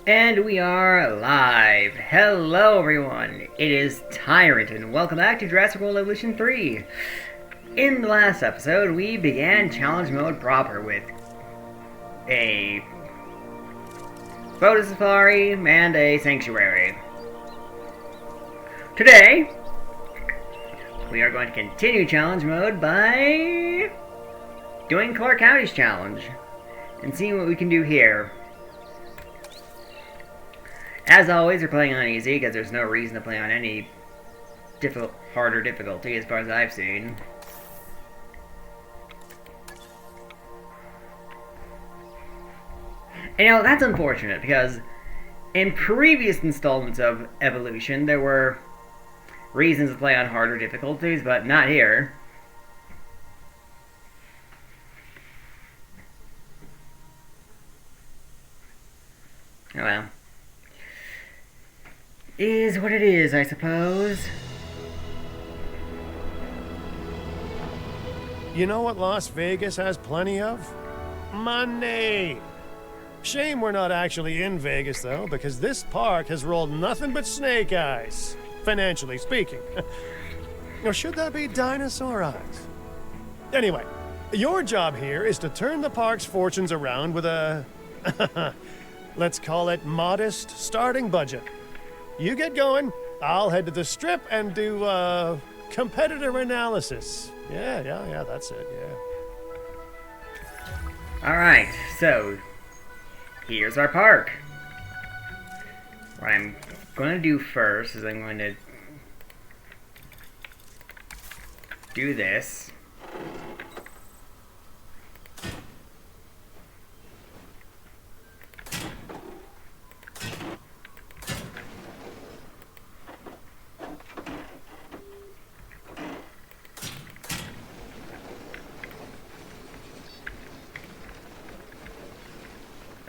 And we are live. Hello everyone, it is Tyrant and welcome back to Jurassic World Evolution 3. In the last episode, we began challenge mode proper with a photo safari and a sanctuary. Today, we are going to continue challenge mode by doing Clark County's challenge and seeing what we can do here. As always, we're playing on easy because there's no reason to play on any harder difficulty as far as I've seen. And you know, that's unfortunate because in previous installments of Evolution there were reasons to play on harder difficulties, but not here. Oh well. Is what it is, I suppose. You know what Las Vegas has plenty of? Money! Shame we're not actually in Vegas, though, because this park has rolled nothing but snake eyes, financially speaking. Or should that be dinosaur eyes? Anyway, your job here is to turn the park's fortunes around with a... let's call it modest starting budget. You get going, I'll head to the strip and do, competitor analysis. Yeah, that's it, yeah. Alright, so, here's our park. What I'm going to do first is I'm going to do this.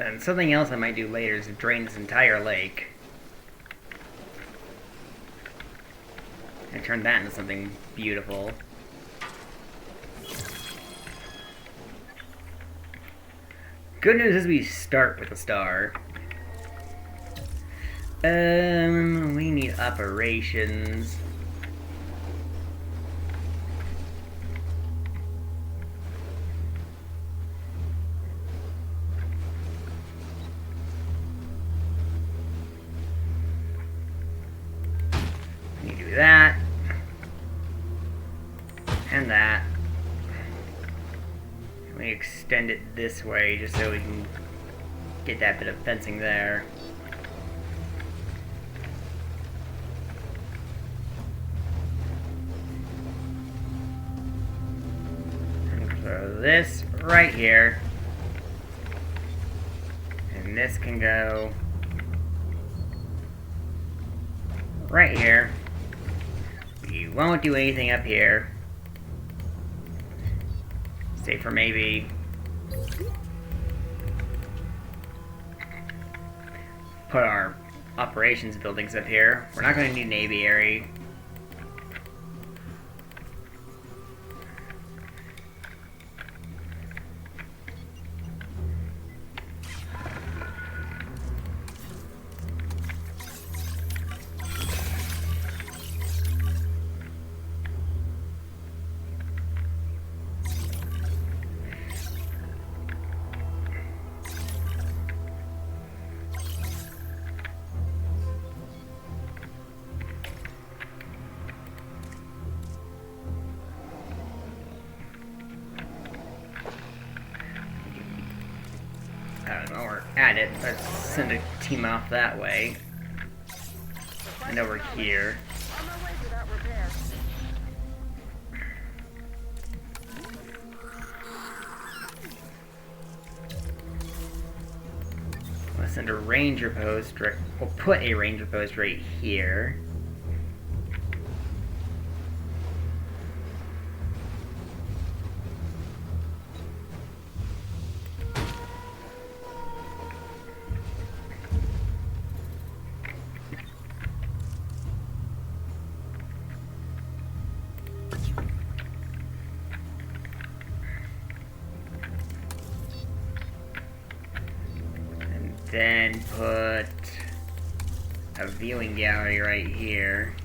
And something else I might do later is to drain this entire lake. And turn that into something beautiful. Good news is we start with a star. We need operations. That and that. We extend it this way just so we can get that bit of fencing there. And throw this right here. And this can go right here. You won't do anything up here. Save for maybe put our operations buildings up here. We're not going to need an aviary. While we're at it, let's send a team off that way. And over here. Let's send a ranger post, we'll put a ranger post right here. Then put a viewing gallery right here.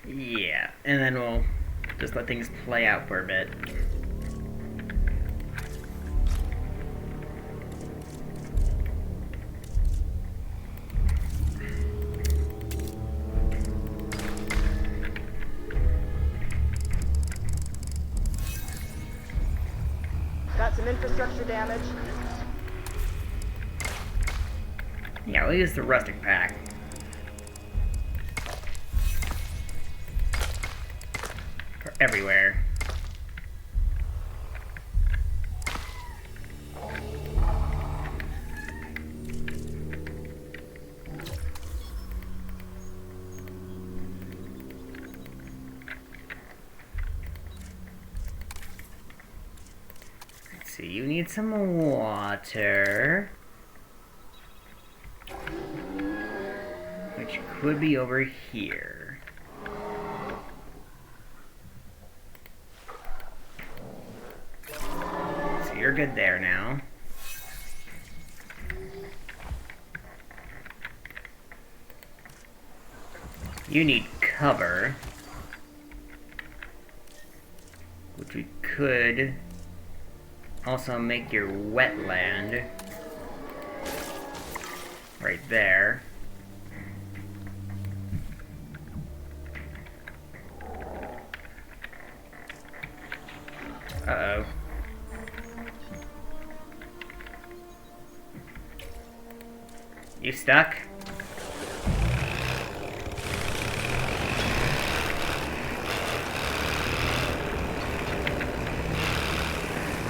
Yeah, and then we'll just let things play out for a bit. Got some infrastructure damage. Yeah, we'll use the rustic pack. For everywhere. Let's see, you need some water. Which could be over here. So you're good there now. You need cover. Which we could also make your wetland right there. Uh-oh. You stuck?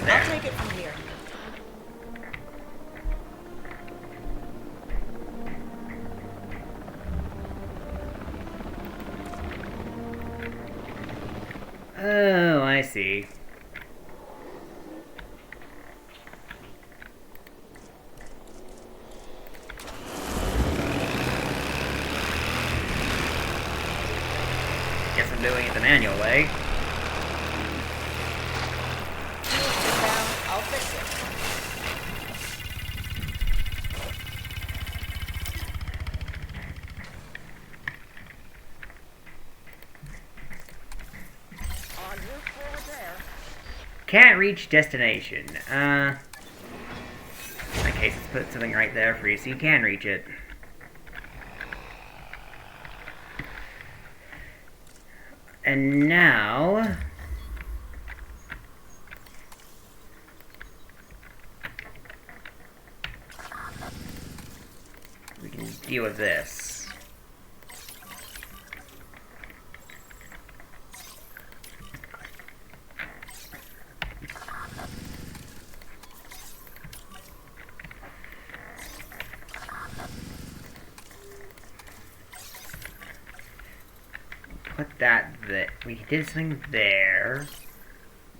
There. I'll take it from here. Oh, I see. Guess I'm doing it the manual way. Sit down. I'll fix it. On your floor there. Can't reach destination. In that case, let's put something right there for you so you can reach it. And now... we can deal with this. Put that there. We did something there.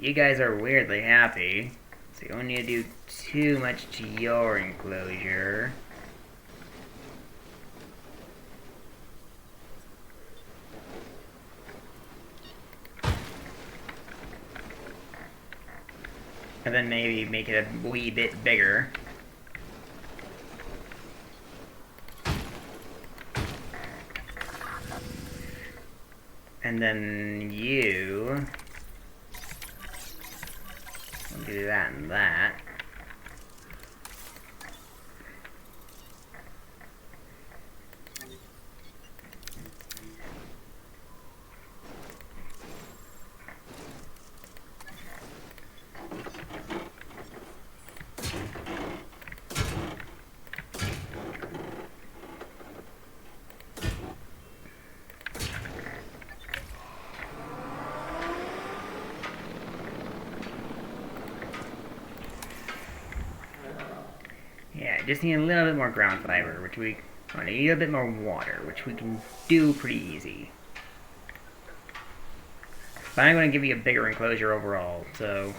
You guys are weirdly happy. So you don't need to do too much to your enclosure. And then maybe make it a wee bit bigger. And then you will do that and that. Yeah, just need a little bit more ground fiber, which we need a bit more water, which we can do pretty easy. But I'm going to give you a bigger enclosure overall, so...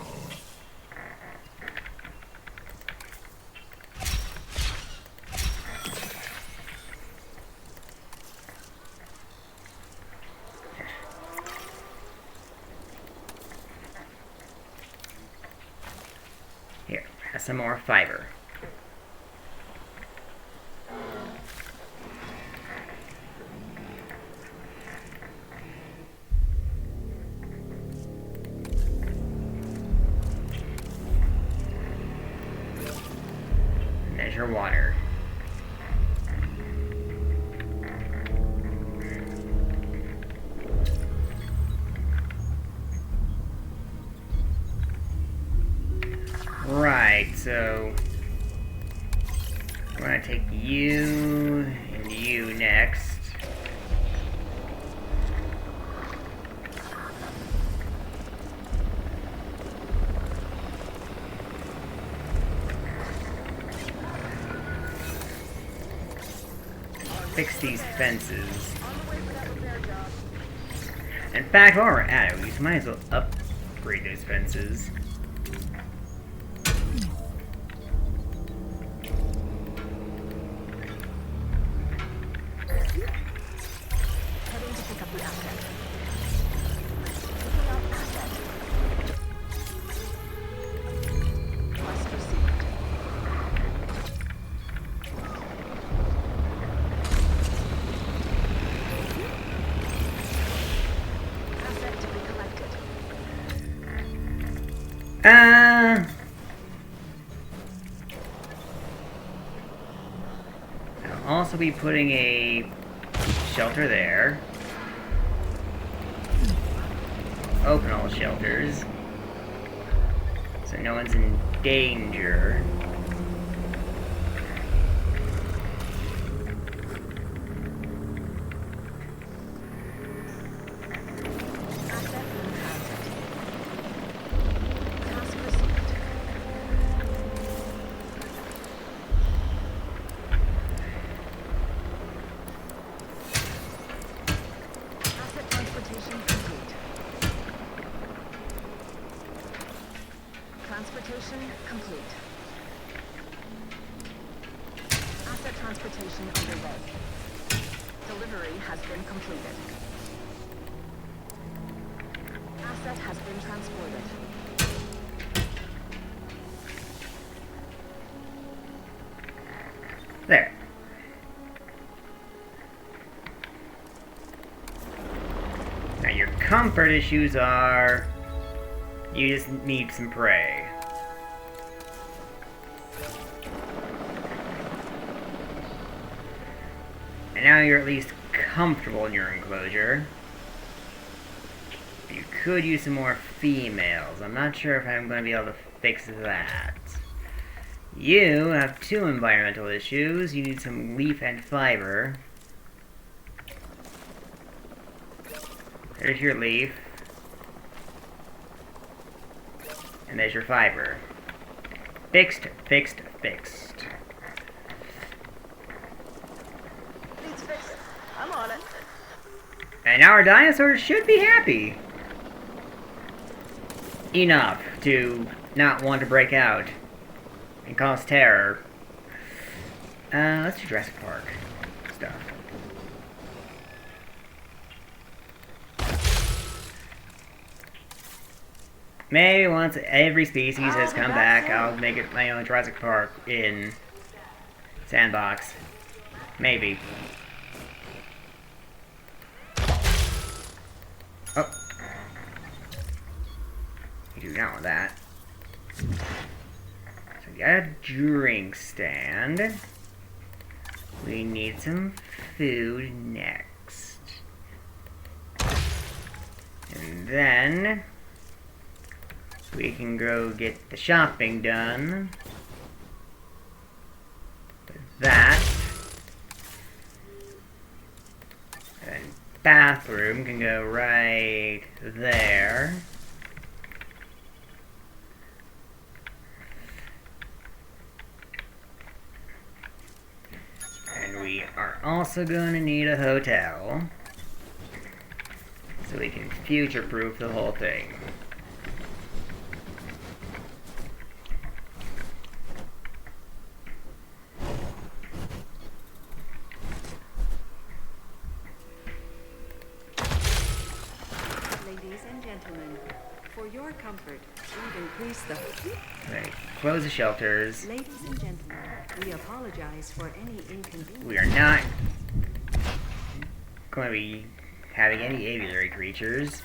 Here, have some more fiber. Measure water. Right, so I'm gonna take you and you next. Fix these fences. In fact, while we're at it, we might as well upgrade those fences. I'll also be putting a shelter there. Open all shelters, so no one's in danger. Transportation complete. Asset transportation underway. Delivery has been completed. Asset has been transported. There. Now your comfort issues are... you just need some prey. And now you're at least comfortable in your enclosure. You could use some more females. I'm not sure if I'm going to be able to fix that. You have 2 environmental issues. You need some leaf and fiber. There's your leaf. And there's your fiber. Fixed, fixed, fixed. Needs fixing. I'm on it. And our dinosaurs should be happy. Enough to not want to break out and cause terror. Let's do Jurassic Park stuff. Maybe once every species has come back, I'll make it my own Jurassic Park in Sandbox. Maybe. Oh. You do not want that. So we got a drink stand. We need some food next. And then we can go get the shopping done. With that. And bathroom can go right there. And we are also going to need a hotel. So so we can future-proof the whole thing. Ladies and gentlemen, for your comfort, we've increased the... Right, close the shelters. Ladies and gentlemen, we apologize for any inconvenience. We are not going to be having any aviary creatures.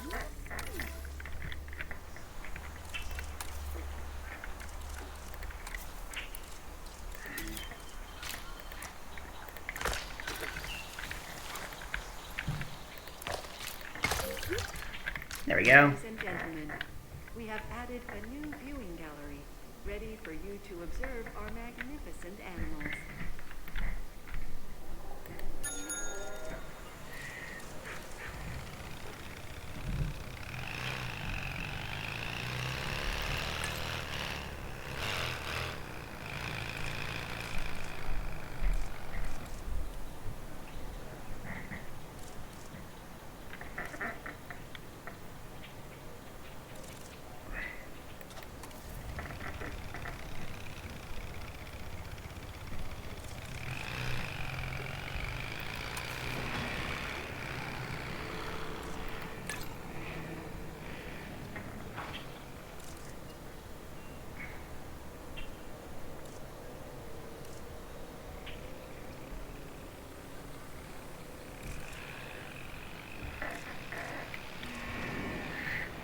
There we go. Ladies and gentlemen, we have added a new viewing gallery, ready for you to observe our magnificent animals.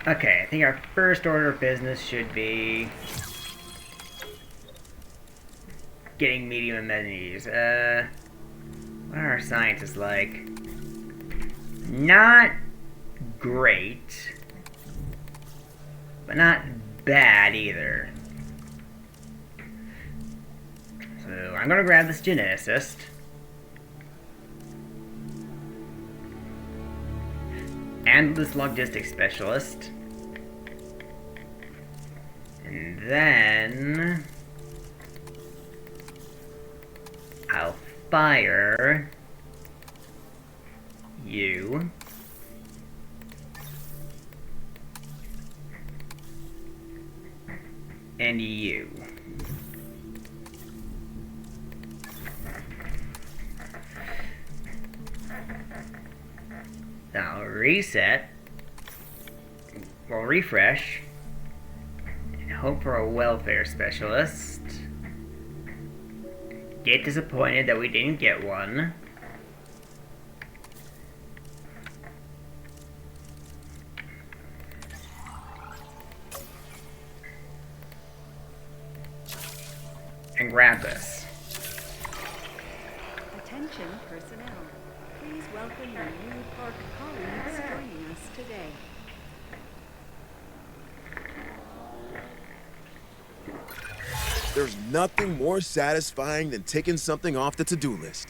Okay, I think our first order of business should be getting medium amenities. What are our scientists like? Not great, but not bad either. So I'm gonna grab this geneticist. And this logistics specialist. And then I'll fire you. And you. Now reset. We'll refresh. And hope for a welfare specialist. Get disappointed that we didn't get one. And grab this. Attention personnel. Please welcome your new park colleagues joining us today. There's nothing more satisfying than ticking something off the to-do list.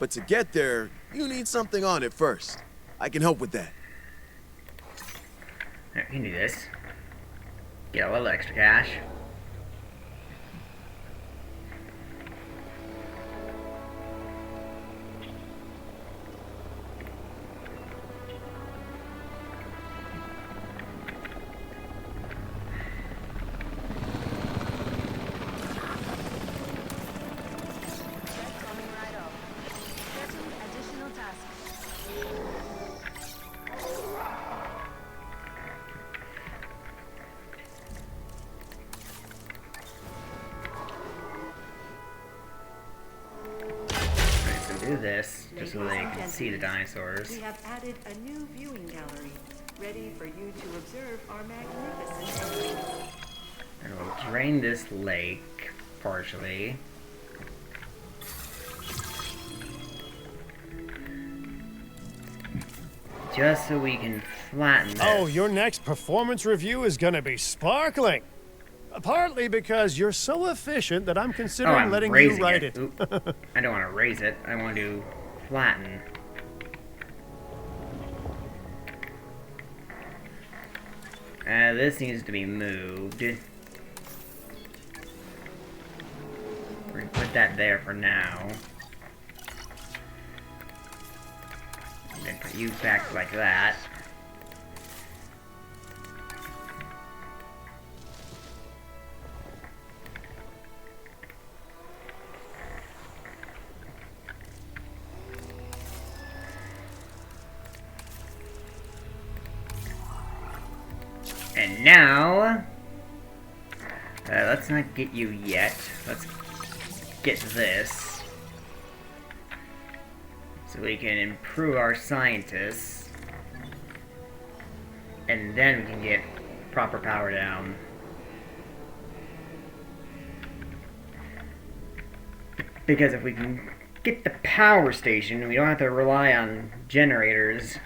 But to get there, you need something on it first. I can help with that. Alright, we can do this. Get a little extra cash. Coming right up. Certain additional tasks. Do this just so Ladies they and can see the gentlemen, dinosaurs. We have added a new viewing gallery, ready for you to observe our magnificent animals. And we'll drain this lake partially. Just so we can flatten this. Oh, your next performance review is gonna be sparkling. Partly because you're so efficient that I'm Oh, considering I'm letting you raising write it. it. Oop. I don't want to raise it. I want to flatten. This needs to be moved. We're gonna put that there for now. And then put you back like that. And now, let's not get you yet. Let's get this. So we can improve our scientists. And then we can get proper power down. Because if we can get the power station, we don't have to rely on generators.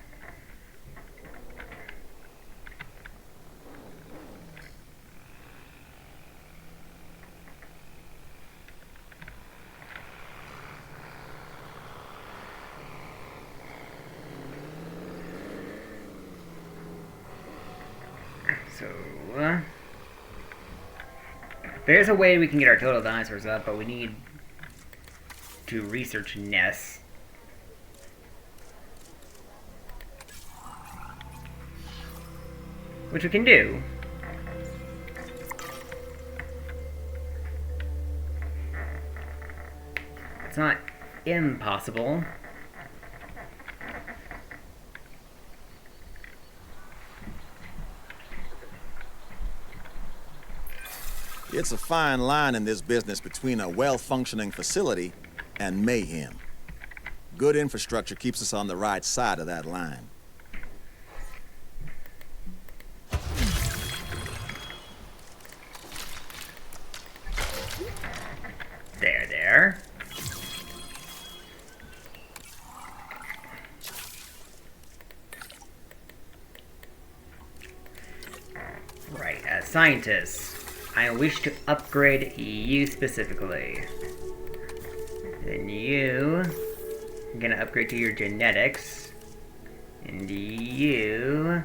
So, there's a way we can get our total dinosaurs up, but we need to research nests. Which we can do. It's not impossible. It's a fine line in this business between a well-functioning facility and mayhem. Good infrastructure keeps us on the right side of that line. There. Right, as scientists, I wish to upgrade you specifically. Then you, I'm gonna upgrade to your genetics. And you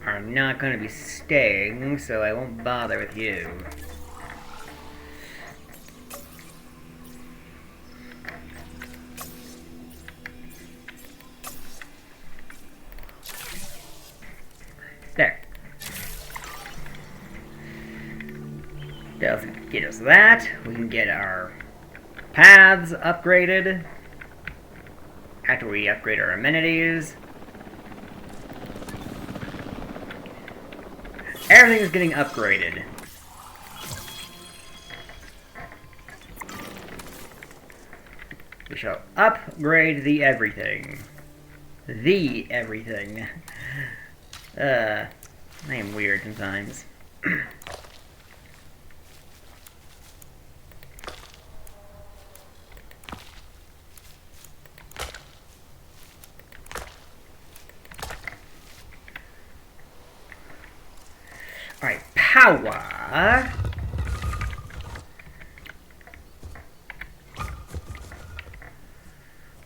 are not gonna be staying, so I won't bother with you. There. That'll get us that. We can get our paths upgraded after we upgrade our amenities. Everything is getting upgraded. We shall upgrade the everything. The everything. I am weird sometimes. Alright, power.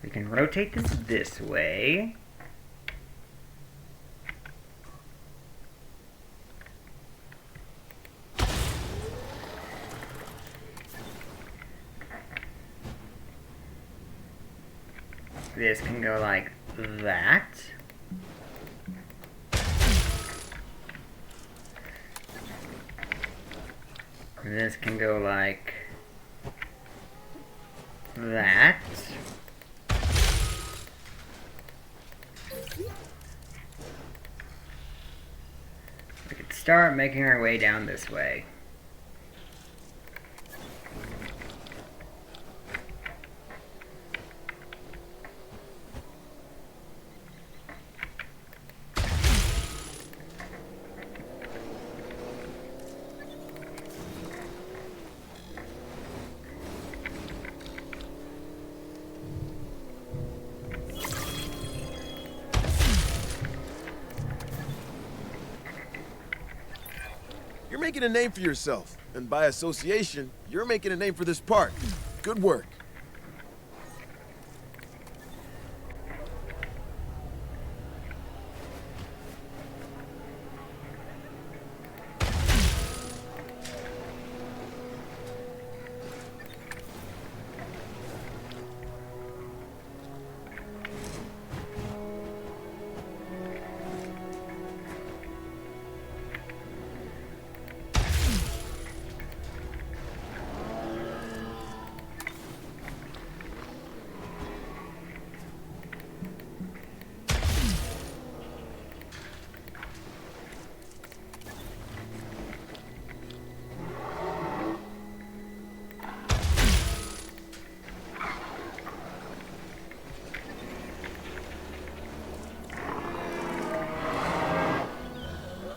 We can rotate this way. This can go like that. This can go like that. We could start making our way down this way. You're making a name for yourself, and by association, you're making a name for this park. Good work.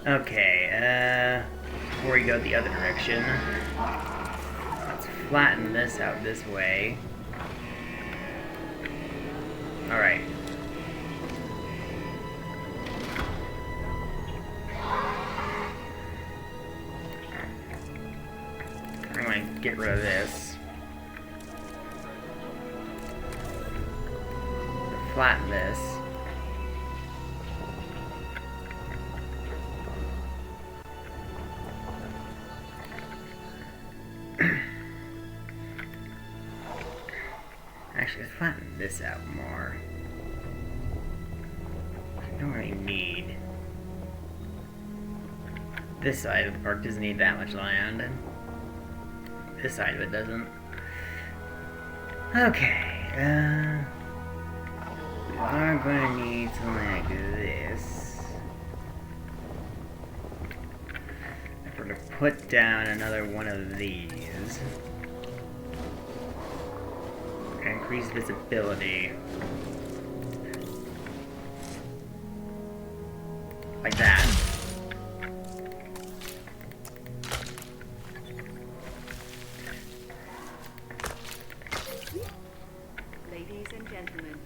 Okay, before we go the other direction, let's flatten this out this way. Alright. I'm gonna get rid of this. Flatten this. Actually, let's flatten this out more. I don't really need. This side of the park doesn't need that much land. This side of it doesn't. Okay, we are going to need something like this. If we're to put down another one of these. Increase visibility. Like that. Ladies and gentlemen,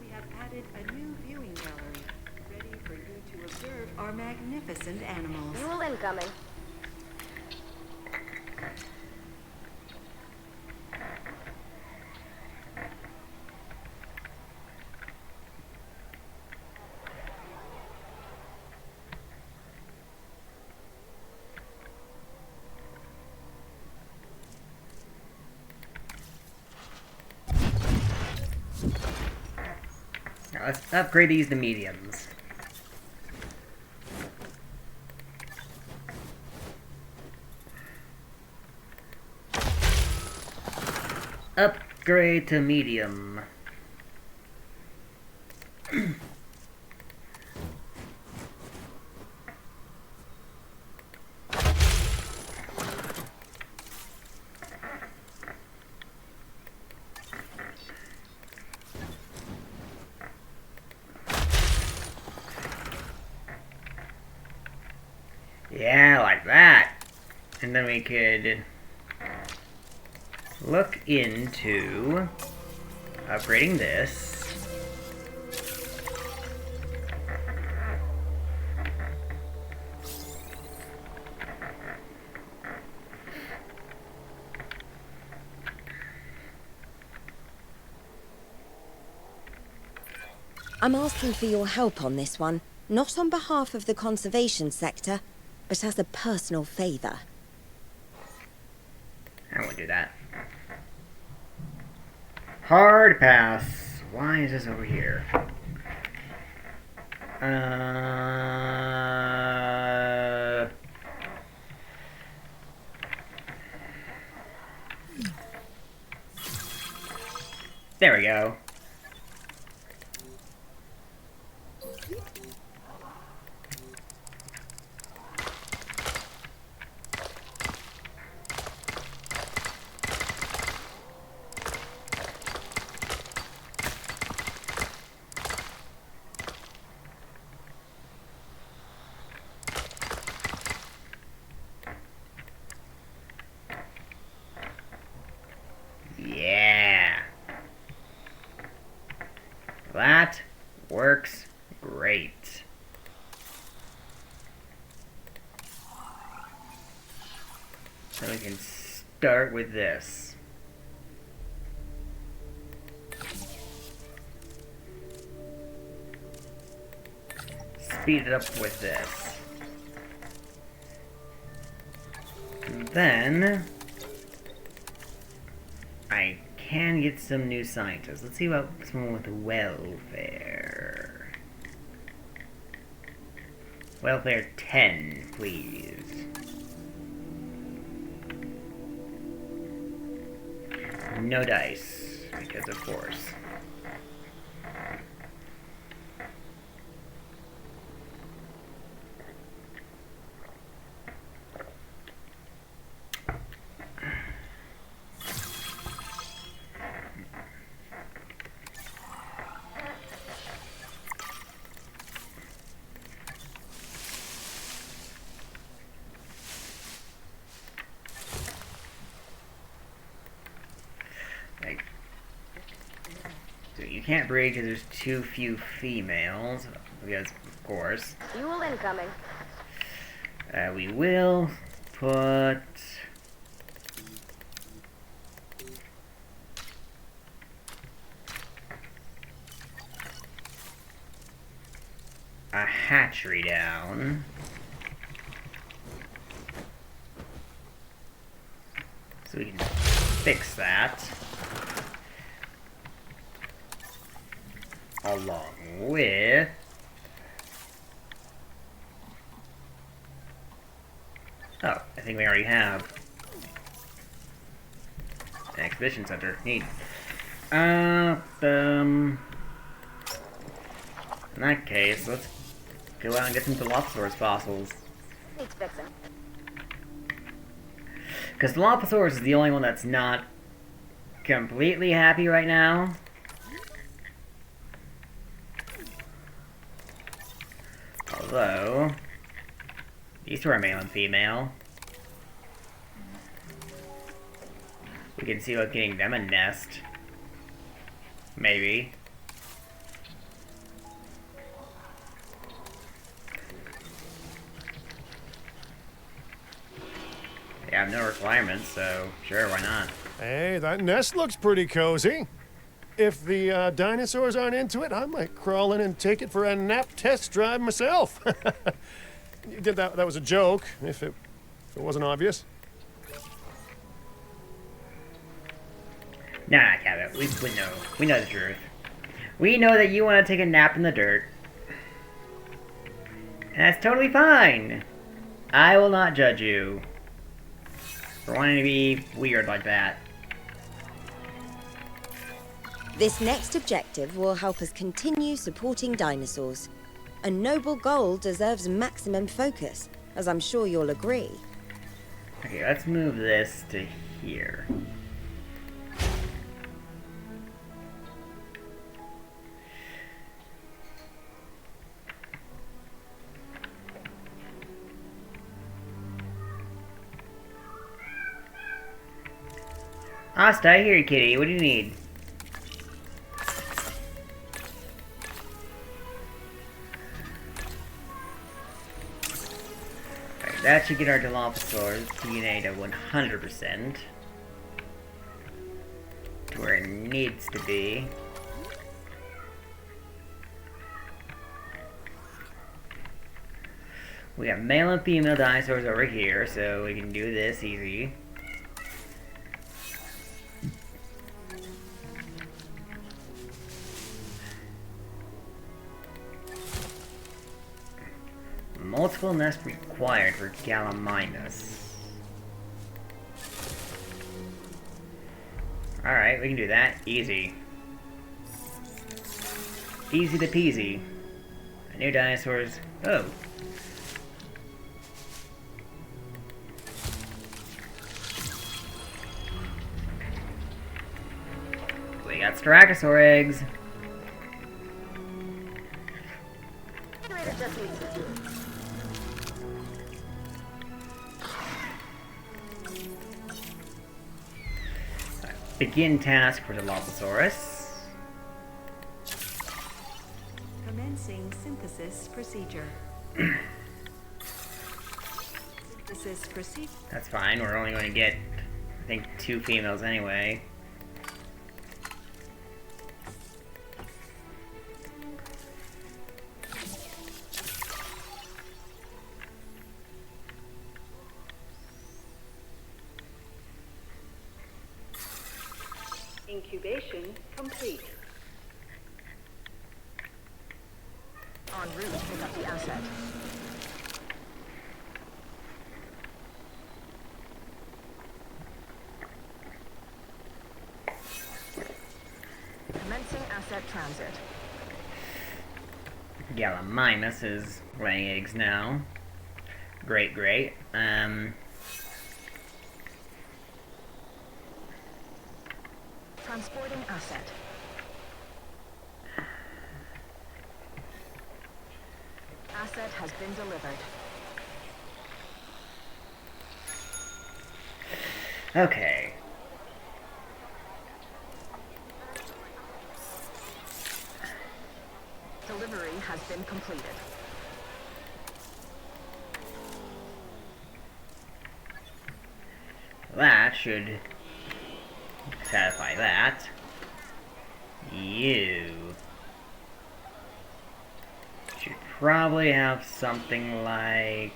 we have added a new viewing gallery, ready for you to observe our magnificent animals. Fuel incoming. Now let's upgrade these to mediums. Upgrade to medium. Yeah, like that. And then we could look into upgrading this. I'm asking for your help on this one, not on behalf of the conservation sector, but as a personal favor. I won't do that. Hard pass. Why is this over here? There we go. Yeah. That works great. So we can start with this. Speed it up with this. And then I can get some new scientists. Let's see about someone with welfare. Welfare 10, please. No dice, because of course. can't breed because there's too few females. Because, of course. Fuel incoming. We will put... a hatchery down. So we can fix that. Along with... oh, I think we already have an exhibition center. Neat. In that case, let's go out and get some Dilophosaurus fossils. Needs fixing. Because Dilophosaurus is the only one that's not completely happy right now. Although, these two are male and female. We can see about getting them a nest. Maybe. They have no requirements, so sure, why not? Hey, that nest looks pretty cozy. If the dinosaurs aren't into it, I might crawl in and take it for a nap test drive myself. That was a joke, if it wasn't obvious. Nah, Cabot, we know the truth. We know that you want to take a nap in the dirt. And that's totally fine. I will not judge you for wanting to be weird like that. This next objective will help us continue supporting dinosaurs. A noble goal deserves maximum focus, as I'm sure you'll agree. Okay, let's move this to here. Asta, I hear you, kitty. What do you need? Alright, that should get our Dilophosaurus DNA to 100%. To where it needs to be. We got male and female dinosaurs over here, so we can do this easy. Multiple nests required for Gallimimus. Alright, we can do that. Easy. Easy to peasy. New dinosaurs. Oh. We got Styracosaur eggs. It just needs to do. Begin task for Dilophosaurus. Commencing synthesis procedure. Synthesis procedure. That's fine, we're only going to get, I think, 2 females anyway. Incubation complete. En route to pick up the asset. Commencing asset transit. Gallimimus is laying eggs now. Great, great. Transporting asset. Asset has been delivered. Okay. delivery has been completed. That should satisfy that. You should probably have something like...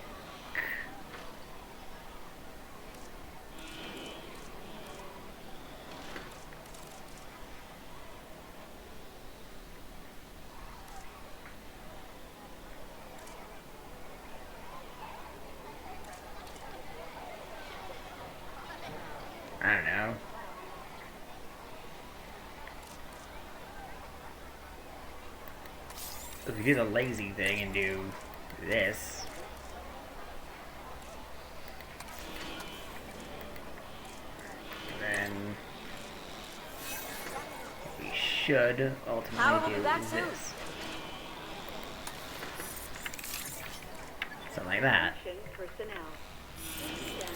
I don't know. If we do the lazy thing and do this, then we should ultimately do this. Something like that. Personnel. Stand by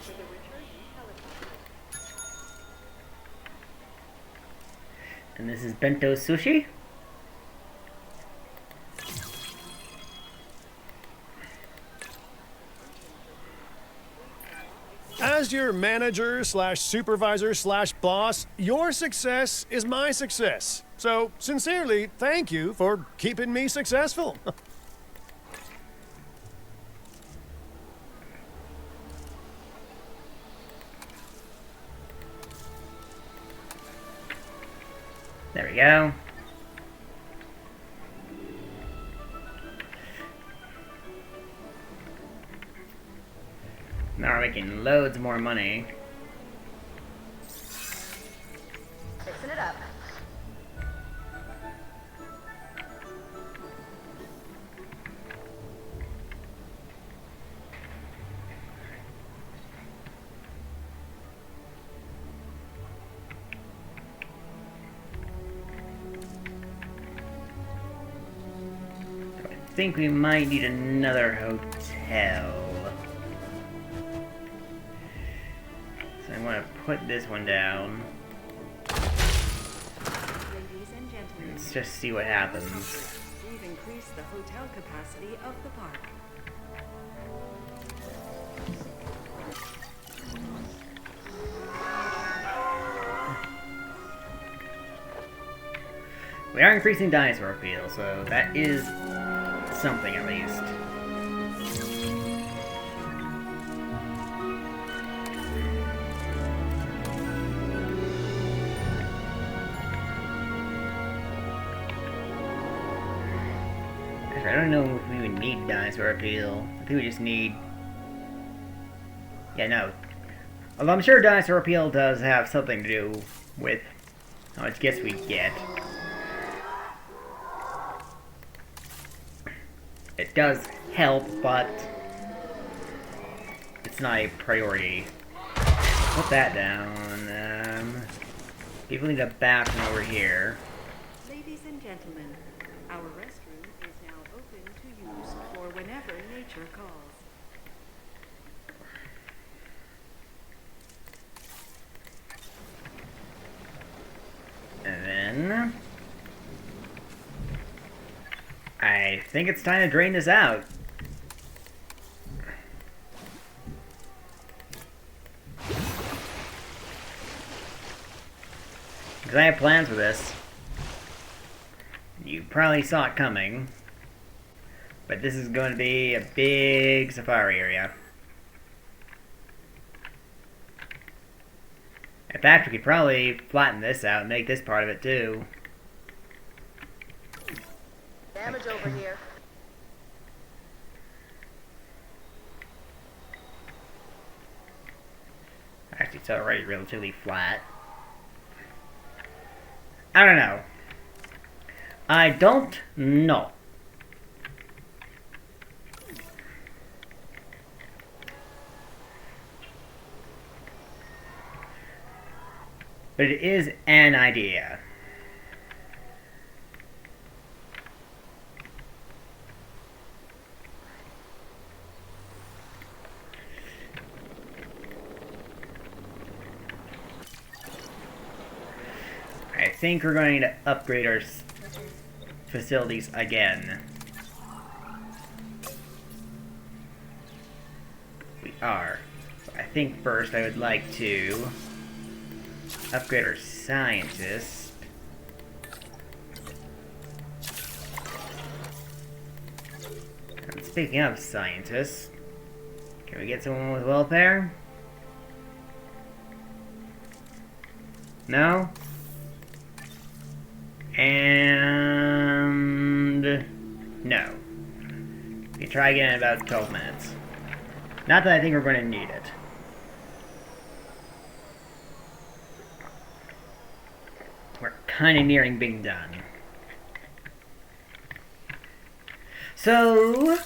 for the returning helicopter. And this is bento sushi. As your manager slash supervisor slash boss, your success is my success. So, sincerely, thank you for keeping me successful. There we go. Now we're making loads more money. Fixing it up. I think we might need another hotel. So I'm going to put this one down. Ladies and gentlemen, Let's just see what happens. we've increased the hotel capacity of the park. We are increasing dinosaur appeal, so that is something at least. Actually, I don't know if we even need dinosaur appeal. I think we just need... Yeah, no. Although I'm sure dinosaur appeal does have something to do with how much gifts we get. It does help, but it's not a priority. Put that down. People need a bathroom over here. Ladies and gentlemen, our restroom is now open to use for whenever nature calls. And then... I think it's time to drain this out. Because I have plans for this. You probably saw it coming. But this is going to be a big safari area. In fact, we could probably flatten this out and make this part of it too. Damage over here. Actually, it's already relatively flat. I don't know. I don't know. But it is an idea. I think we're going to upgrade our facilities again. We are. So I think first I would like to upgrade our scientists. And speaking of scientists, can we get someone with welfare? No? And no. We can try again in about 12 minutes. Not that I think we're going to need it. We're kind of nearing being done. So...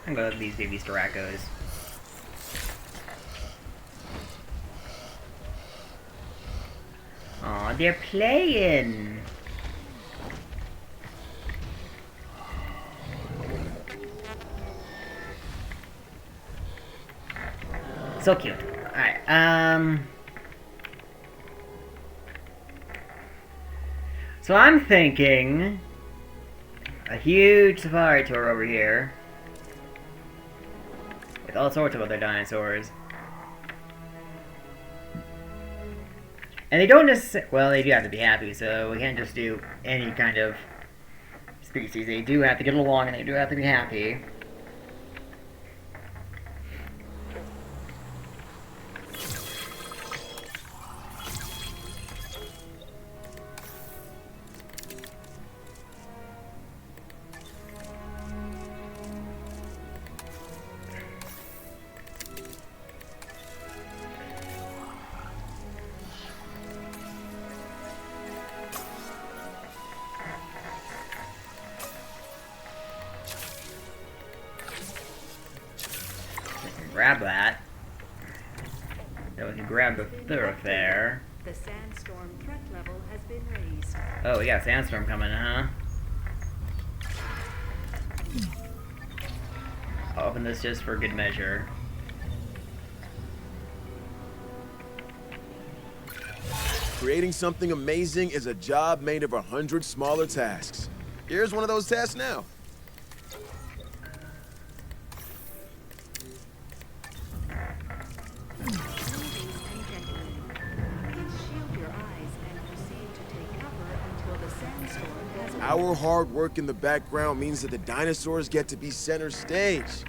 I'm gonna let these baby Staracos. Aw, they're playing! So cute. Alright, so I'm thinking a huge safari tour over here. With all sorts of other dinosaurs. And they don't necessarily... Well, they do have to be happy, so we can't just do any kind of species. They do have to get along and they do have to be happy. Grab that. Then we can grab the thoroughfare. The sandstorm threat level has been raised. Oh, we got a sandstorm coming, huh? I'll open this just for good measure. Creating something amazing is a job made of 100 smaller tasks. Here's one of those tasks now. Our hard work in the background means that the dinosaurs get to be center stage.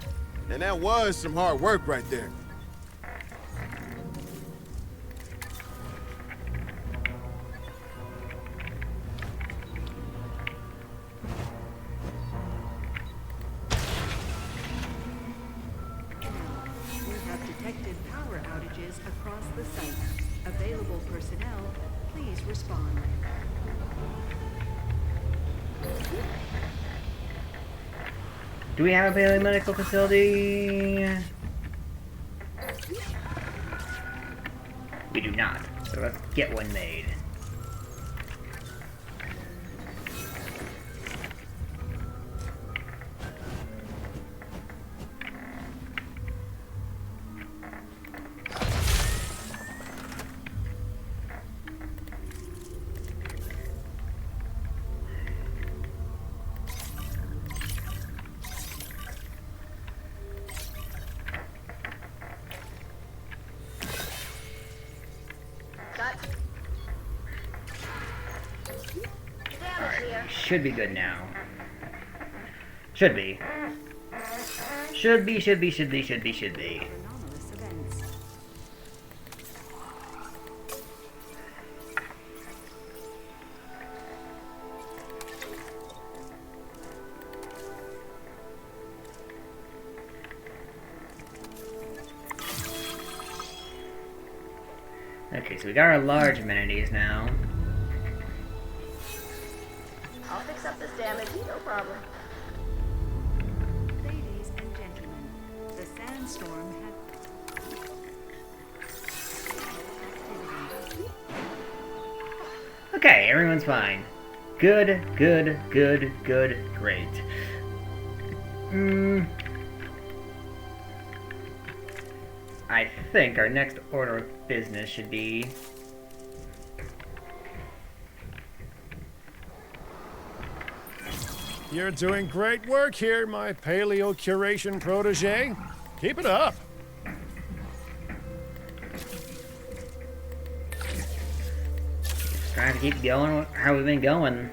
And that was some hard work right there. We have detected power outages across the site. Available personnel, please respond. Do we have a Bailey Medical Facility? We do not. So let's get one made. Should be good now. Should be. Should be. Anomalous events. Okay, so we got our large amenities now. damage. No problem. Ladies and gentlemen, the sandstorm has activity. Okay, everyone's fine. Good, great. I think our next order of business should be... You're doing great work here, my paleo curation protege. Keep it up. Trying to keep going how we've been going.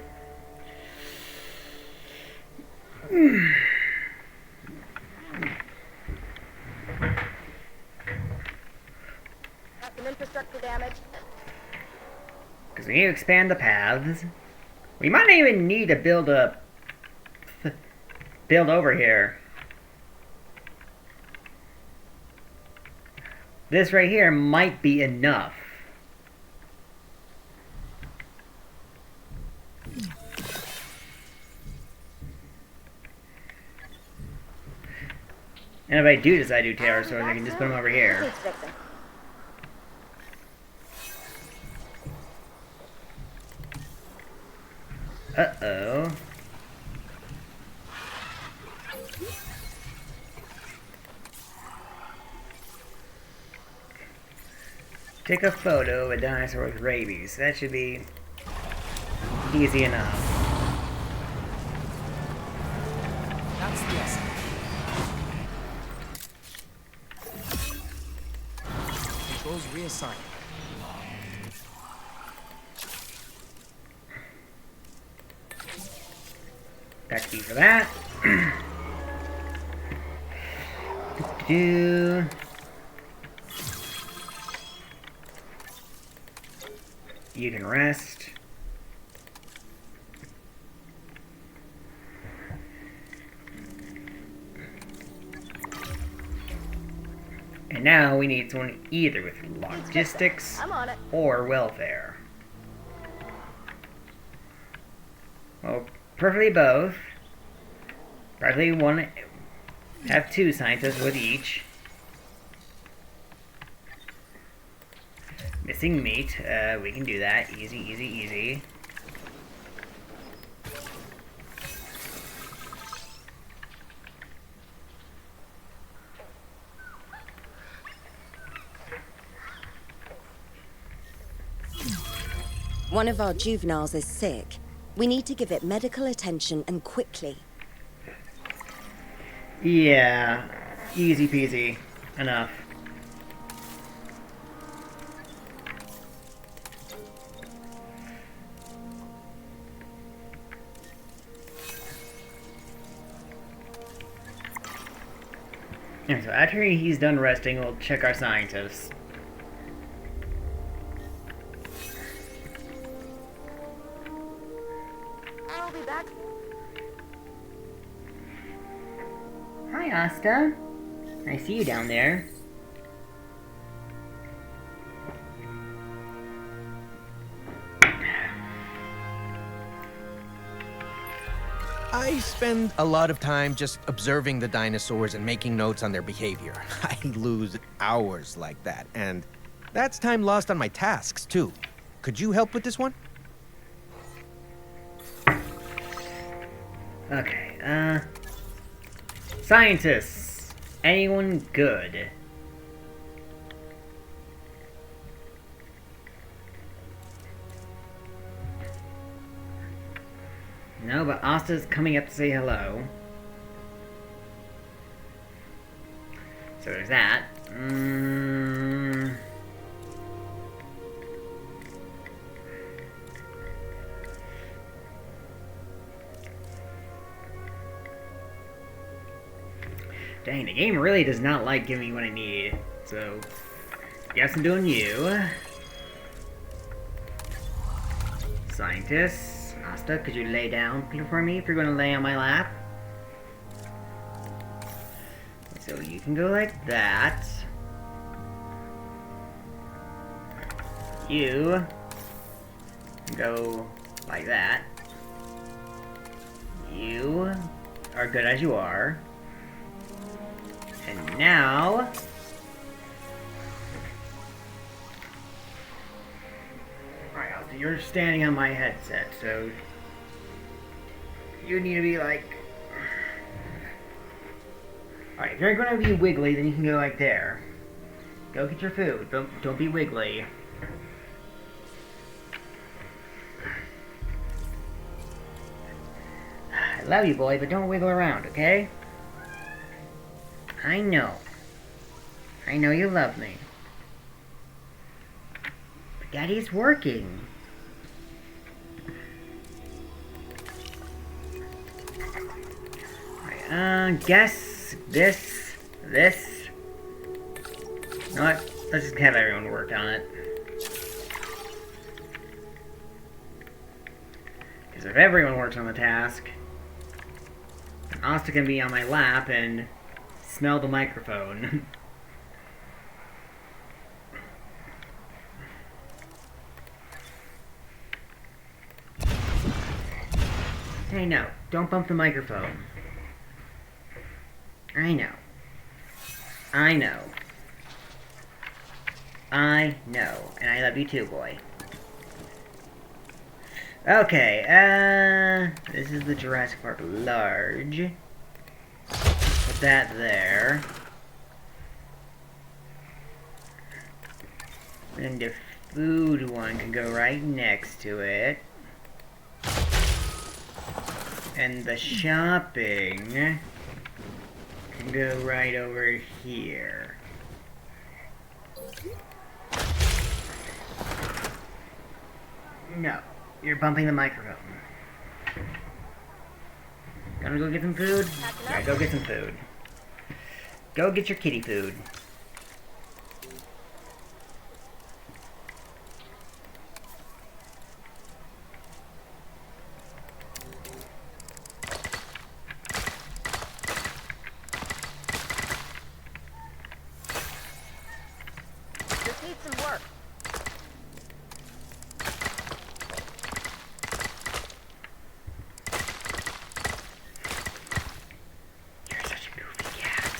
Got some infrastructure damage. Because we need to expand the paths. We might not even need to build over here. This right here might be enough. And if I do decide to do pterosaurs, I can just put them over here. Needs fixing. Uh-oh. Take a photo of a dinosaur with rabies. That should be easy enough. That's the essence. Controls reassigned. Back key for that. Do. You can rest. And now we need someone either with logistics I'm on it. or welfare. Well, preferably both. Preferably one. Have two scientists with each. Missing meat. We can do that. Easy, easy, easy. One of our juveniles is sick. We need to give it medical attention and quickly. Yeah. Easy peasy. Enough. And so after he's done resting, we'll check our scientists. I'll be back. Hi, Asta. I see you down there. I spend a lot of time just observing the dinosaurs and making notes on their behavior. I lose hours like that, and that's time lost on my tasks, too. Could you help with this one? Okay, scientists. Anyone good? No, but Asta's coming up to say hello. So there's that. Dang, the game really does not like giving me what I need. So, guess I'm doing you. Scientists. Asta, could you lay down for me if you're going to lay on my lap? So you can go like that. You can go like that. You are good as you are. And now... Alright, so you're standing on my headset, so... You need to be like... Alright, if you're gonna be wiggly, then you can go like there. Go get your food. Don't be wiggly. I love you, boy, but don't wiggle around, okay? I know. I know you love me. But Daddy's working. Guess this. You know what? Let's just have everyone work on it. Because if everyone works on the task, then Asta can be on my lap and smell the microphone. Hey, no. Don't bump the microphone. I know. I know. I know. And I love you too, boy. Okay, this is the Jurassic Park large. Put that there. And the food one can go right next to it. And the shopping can go right over here. No, you're bumping the microphone. Gonna go get some food? Yeah, go get some food. Go get your kitty food. Just need some work. You're such a goofy cat.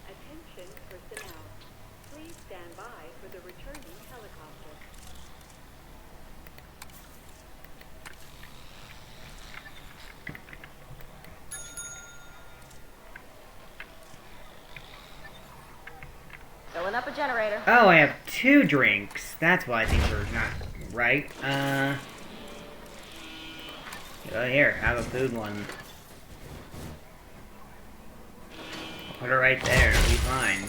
Attention personnel. Please stand by for the returning helicopter. Filling up a generator. Oh, I have 2 drinks. That's why things are not right. Oh, here, have a food one. Put it right there, it'll be fine.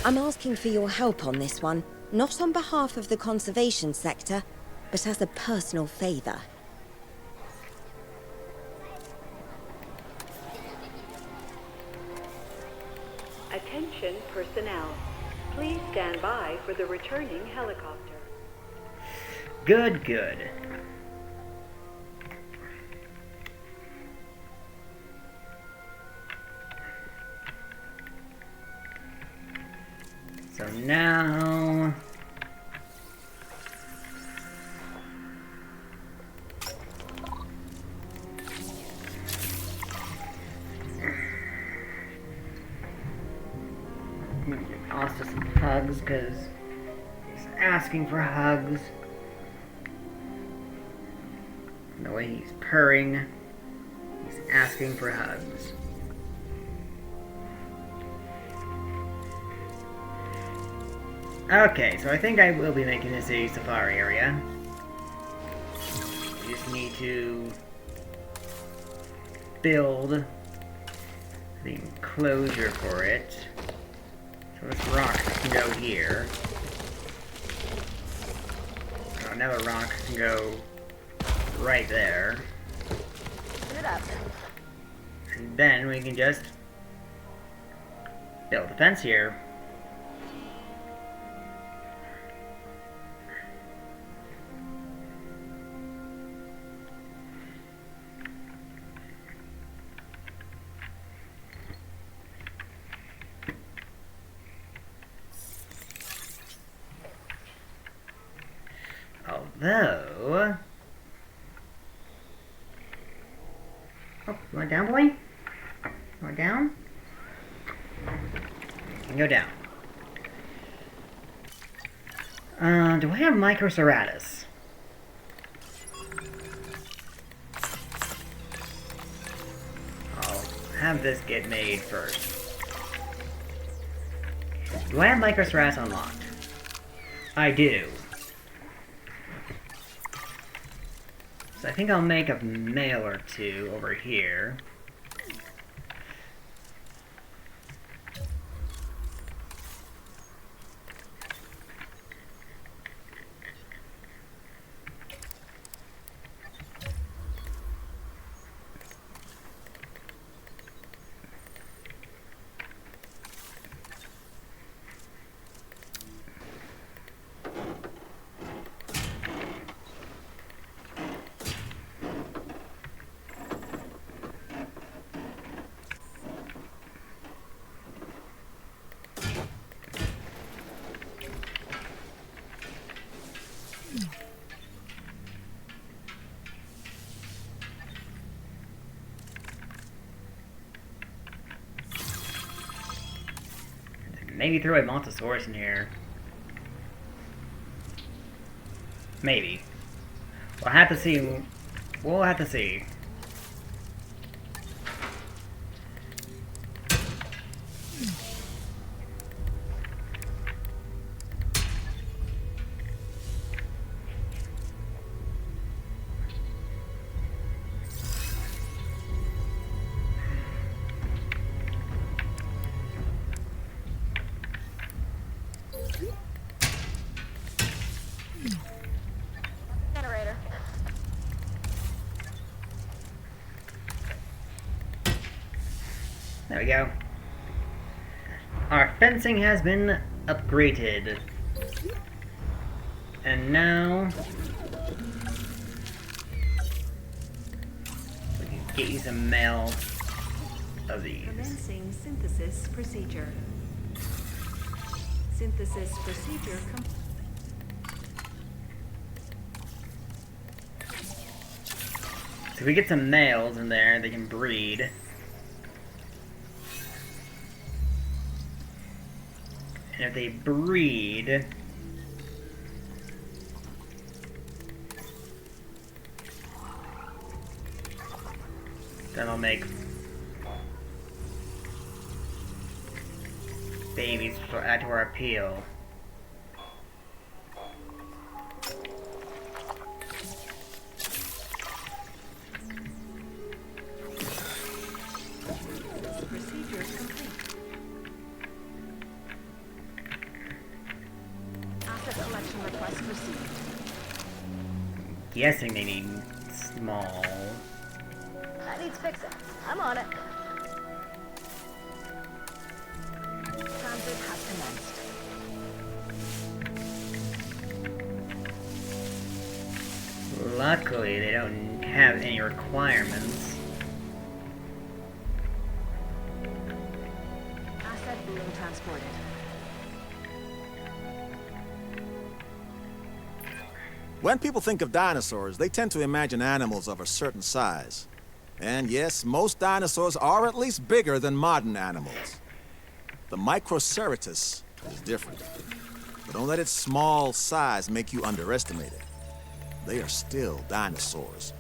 I'm asking for your help on this one, not on behalf of the conservation sector, but as a personal favor. Attention personnel. Please stand by for the returning helicopter. Good, good. So now... I'm gonna give Asta some hugs, because he's asking for hugs. And the way he's purring, he's asking for hugs. Okay, so I think I will be making this a safari area. We just need to build the enclosure for it. So This rock can go here. Oh, another rock can go right there. Put it up. And then we can just build a fence here. Although... Oh, you want down, boy? You want down? You can go down. Do I have Microceratus? I'll have this get made first. Do I have Microceratus unlocked? I do. So I think I'll make a male or two over here. Maybe throw a Montosaurus in here. Maybe. We'll have to see. We'll have to see. Generator. There we go. Our fencing has been upgraded. And now we can get you some mail of these. Commencing synthesis procedure. Synthesis procedure So if we get some males in there, they can breed. And if they breed, then I'll make babies to add to our appeal. procedure complete. Asset collection request received. Guessing they need small. That needs fixing. I'm on it. Transit has commenced. Luckily, they don't have any requirements. Asset being transported. When people think of dinosaurs, they tend to imagine animals of a certain size. And yes, most dinosaurs are at least bigger than modern animals. The Microceratus is different. But don't let its small size make you underestimate it. They are still dinosaurs,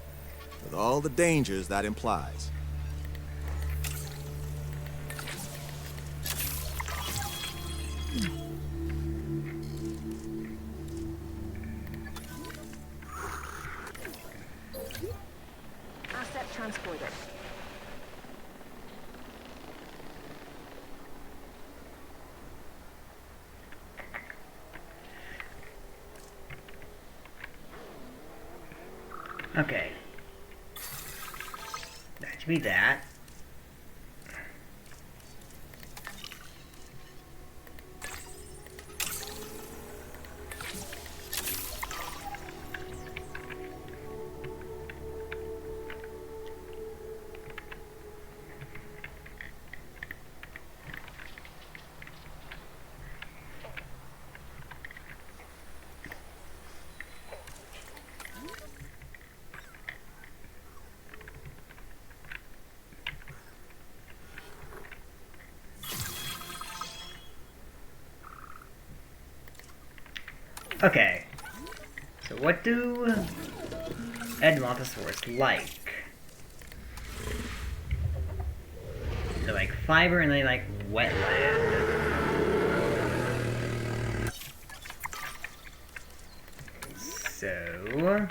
with all the dangers that implies. Asset transported. Okay. That should be that. Okay, so what do Edmontosaurus like? They like fiber and they like wetland. So...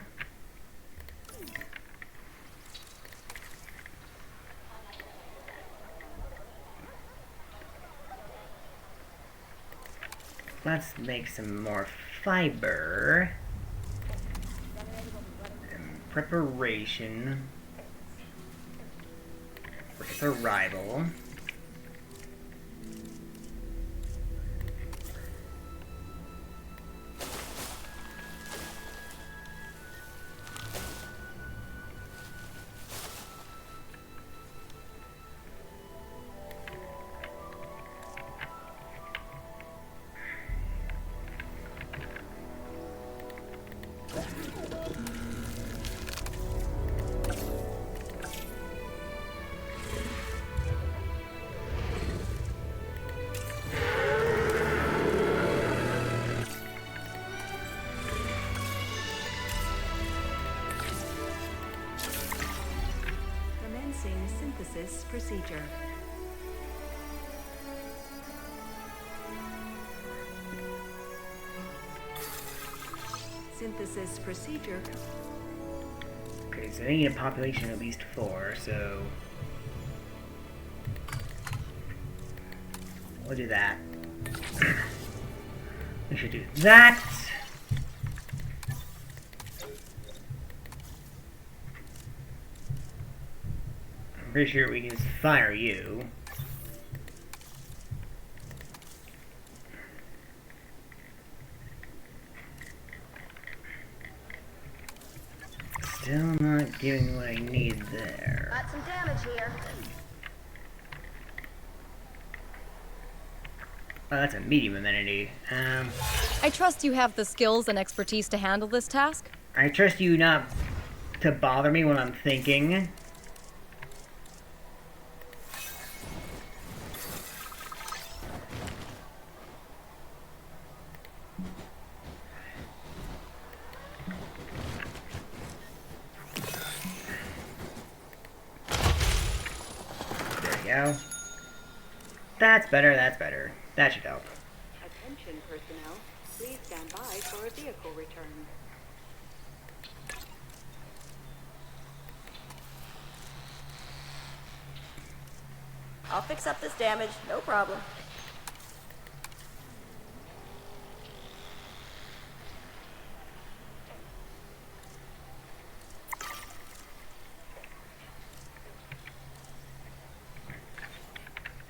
let's make some more fiber. And preparation for survival. Commencing synthesis procedure. Synthesis procedure. Okay, so they need a population of at least 4, so... we'll do that. We should do that. I'm pretty sure we can just fire you. Still not doing what I need there. Got some damage here. Oh, that's a medium amenity. I trust you have the skills and expertise to handle this task. I trust you not to bother me when I'm thinking. There we go. That's better, that's better. That should help. Attention personnel, please stand by for a vehicle return. I'll fix up this damage, no problem.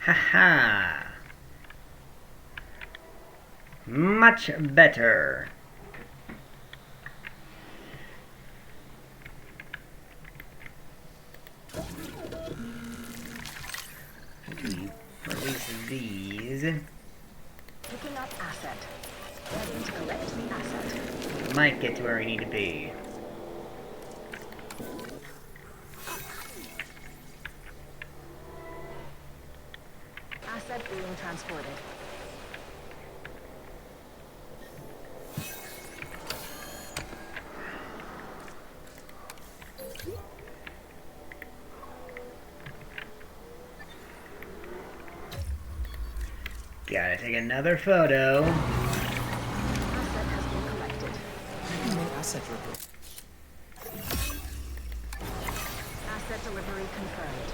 Haha. Much better. Release these. Picking up asset. Ready to collect the asset. Might get to where we need to be. Asset being transported. Gotta take another photo. Asset has been collected. Asset report. Asset delivery confirmed.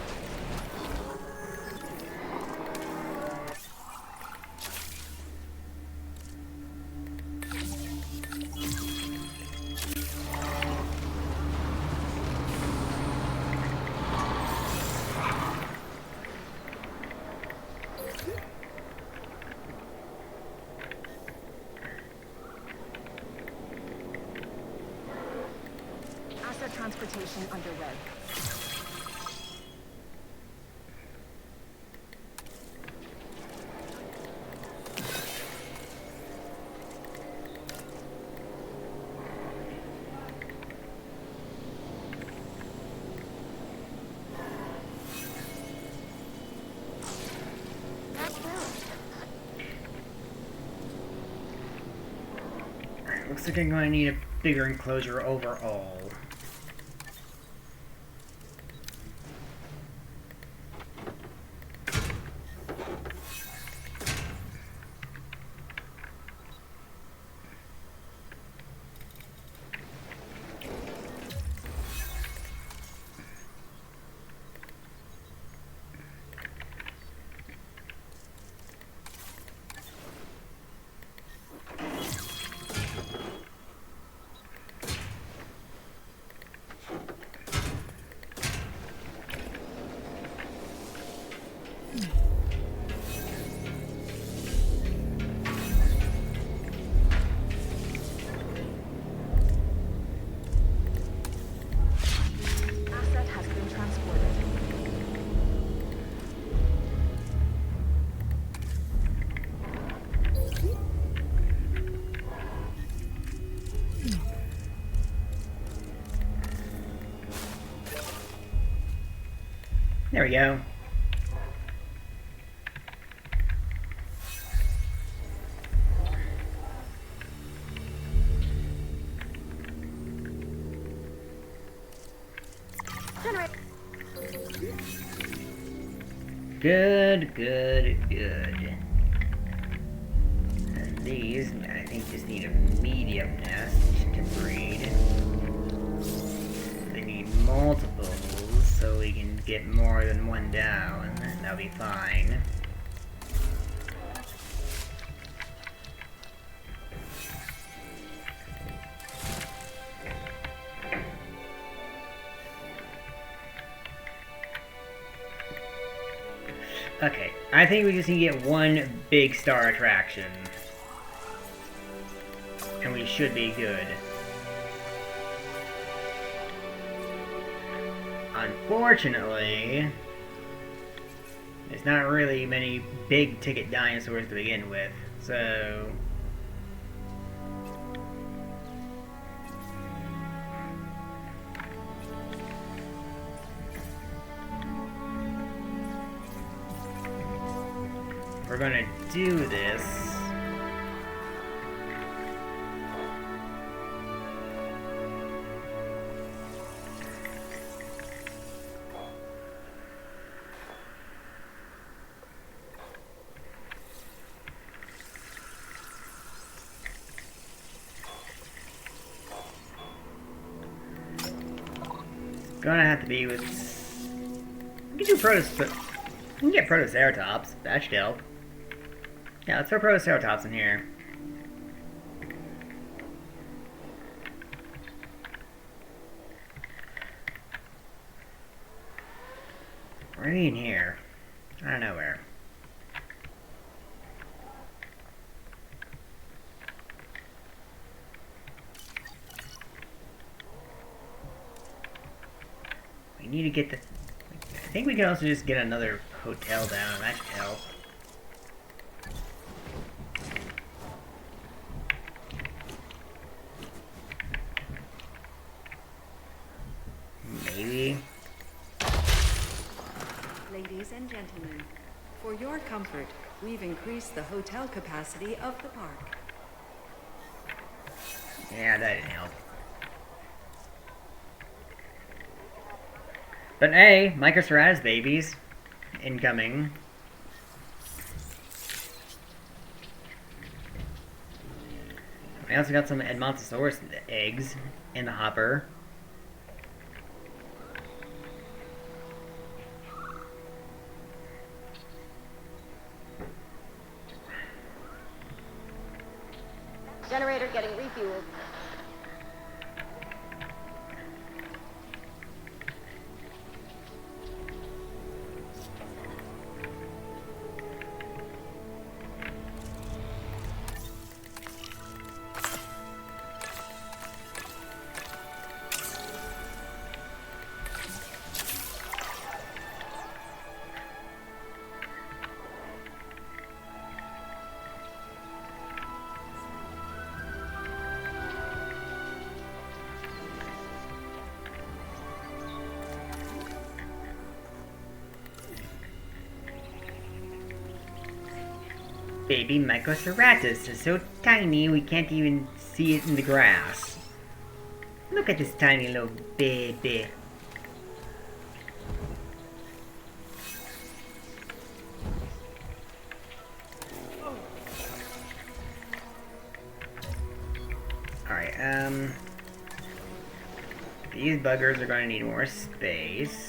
transportation underway. Looks like I'm going to need a bigger enclosure overall. Asset has been transported. There we go. Good, good, good. And these, I think, just need a medium nest to breed. They need multiples, so we can get more than one down, and that'll be fine. Okay, I think we just need to get one big star attraction. And we should be good. Unfortunately, there's not really many big ticket dinosaurs to begin with, so... we're gonna do this. Gonna have to be with... we can do we can get Protoceratops. That should help. Yeah, let's throw Protoceratops in here. Where are they in here? I don't know where. We need to get the... I think we can also just get another hotel down. That should help. Maybe. Ladies and gentlemen, for your comfort, we've increased the hotel capacity of the park. Yeah, that didn't help. But hey, Microceratops babies incoming. I also got some Edmontosaurus eggs in the hopper. Generator getting refueled. baby Microceratops is so tiny we can't even see it in the grass. Look at this tiny little baby. Alright, these buggers are going to need more space.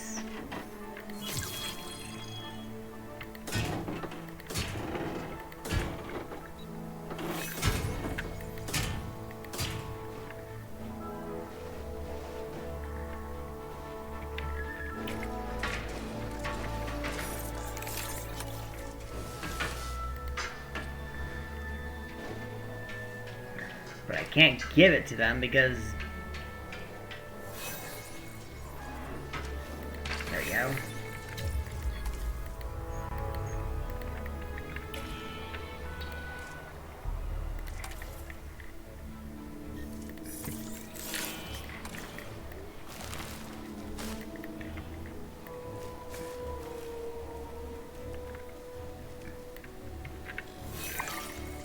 But I can't give it to them because... There we go.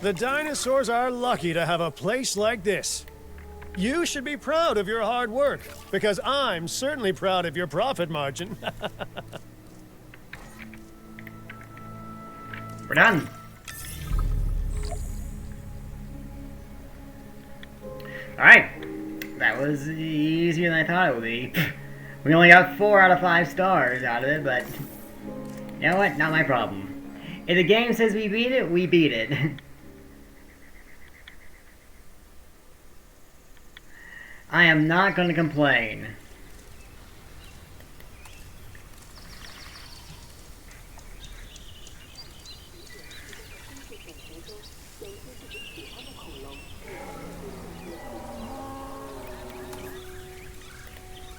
The dinosaurs are lucky to have a place like this. You should be proud of your hard work, because I'm certainly proud of your profit margin. We're done. Alright. That was easier than I thought it would be. We only got 4 out of 5 stars out of it, but... You know what? Not my problem. If the game says we beat it, we beat it. I am not going to complain.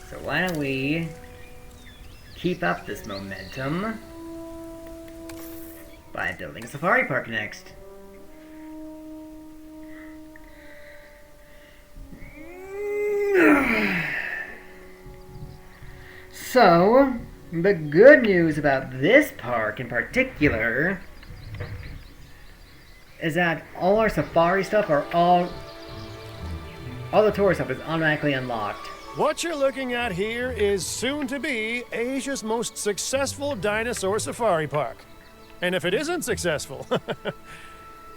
So why don't we keep up this momentum by building a safari park next. So, the good news about this park in particular is that all our safari stuff are all the tourist stuff is automatically unlocked. What you're looking at here is soon to be Asia's most successful dinosaur safari park. And if it isn't successful,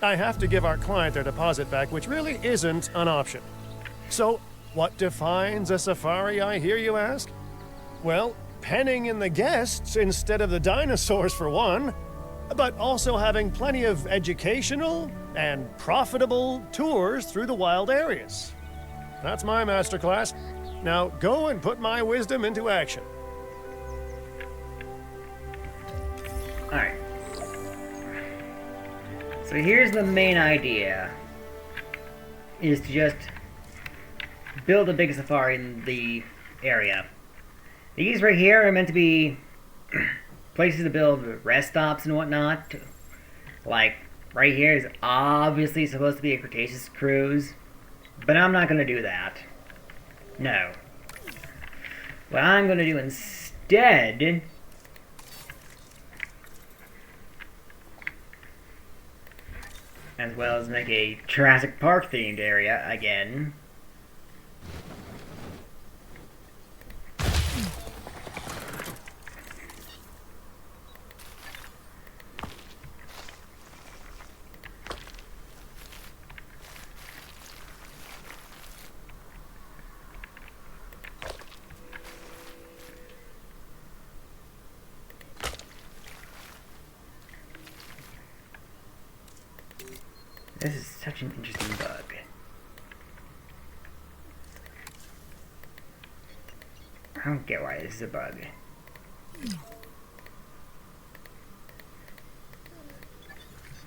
I have to give our client their deposit back, which really isn't an option. So, what defines a safari, I hear you ask? Well, penning in the guests instead of the dinosaurs for one, but also having plenty of educational and profitable tours through the wild areas. That's my masterclass. Now go and put my wisdom into action. Alright. So here's the main idea. Is to just build a big safari in the area. These right here are meant to be places to build rest stops and whatnot. Like, right here is obviously supposed to be a Cretaceous cruise. But I'm not going to do that. No. What I'm going to do instead as well as make a Jurassic Park themed area again. This is such an interesting bug. I don't get why this is a bug.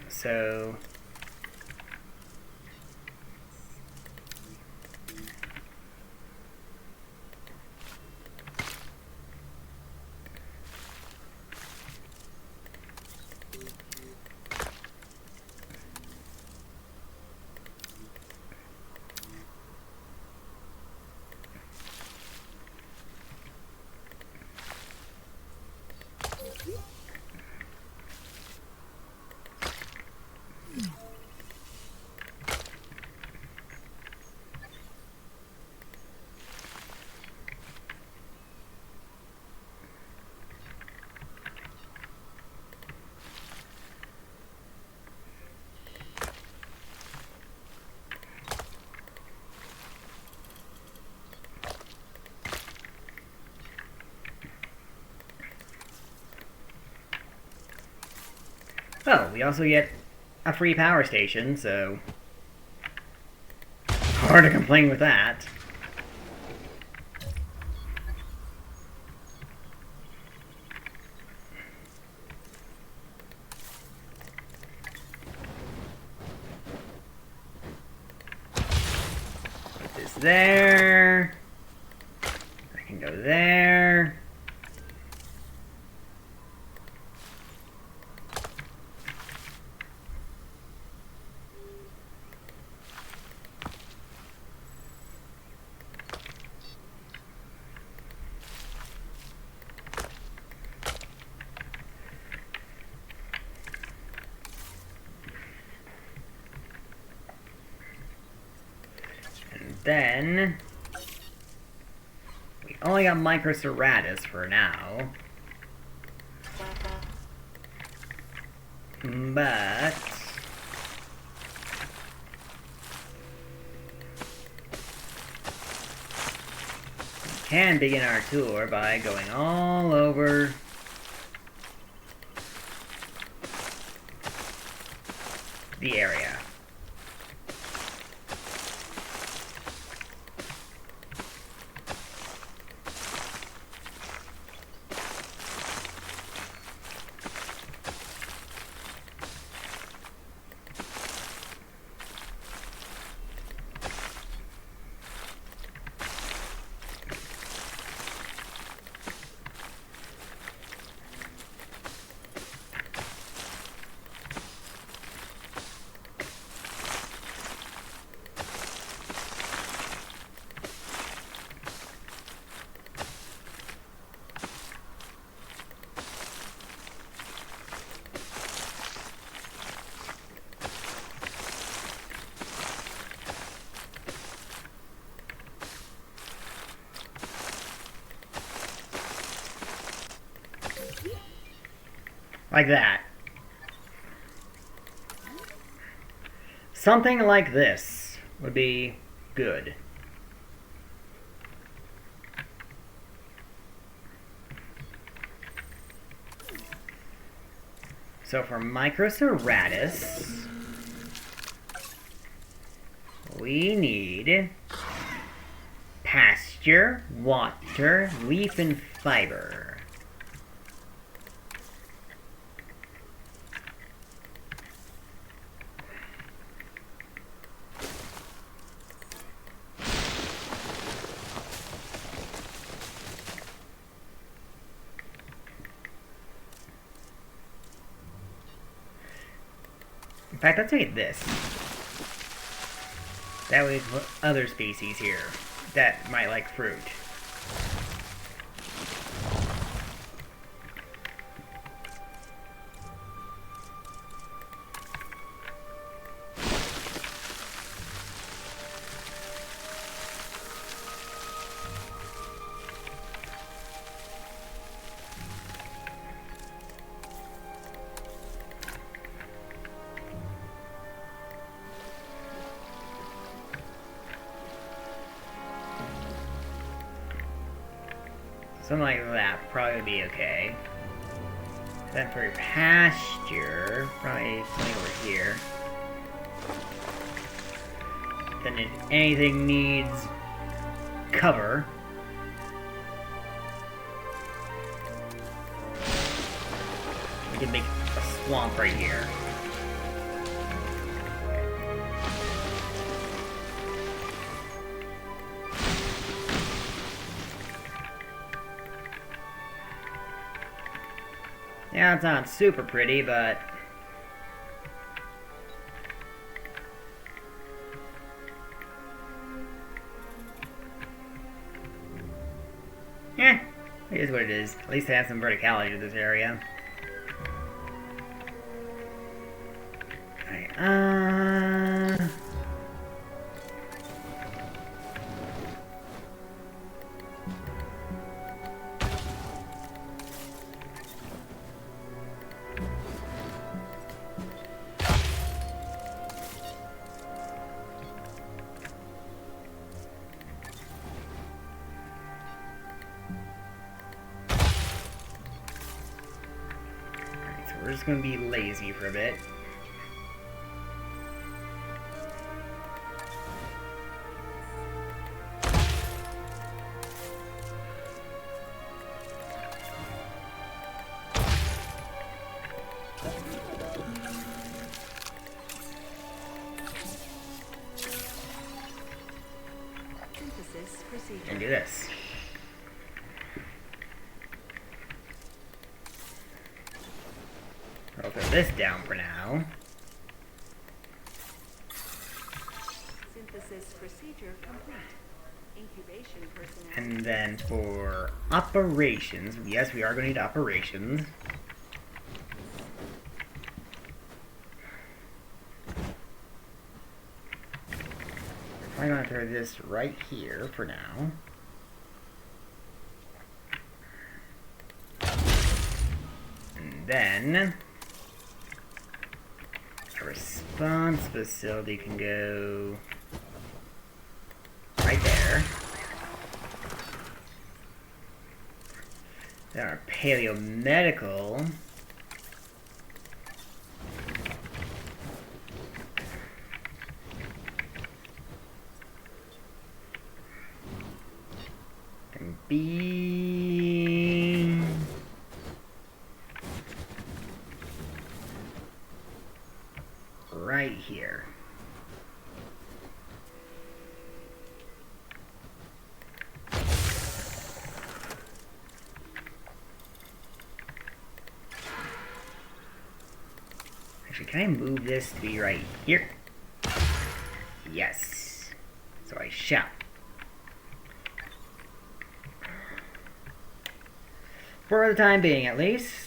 So... Oh, we also get a free power station, so hard to complain with that. Put this there. I can go there. Then we only got Microceratus for now. But we can begin our tour by going all over the area. Like that. Something like this would be good. So for Microceratus, we need pasture, water, leaf, and fiber. In fact, let's make this. That way we can put other species here that might like fruit. Something like that would probably be okay. Then for pasture, probably something over here. Then if anything needs cover, we can make a swamp right here. Yeah, it's not super pretty, but it is what it is. At least it has some verticality to this area. Alright, just gonna be lazy for a bit. Synthesis procedure. And do this. I'll throw this down for now. Synthesis procedure complete. Incubation personnel. And then for operations, yes, we are going to need operations. I'm going to throw this right here for now. And then a response facility can go right there. Then our paleomedical can be right here. Actually, can I move this to be right here? Yes. So I shall. For the time being, at least.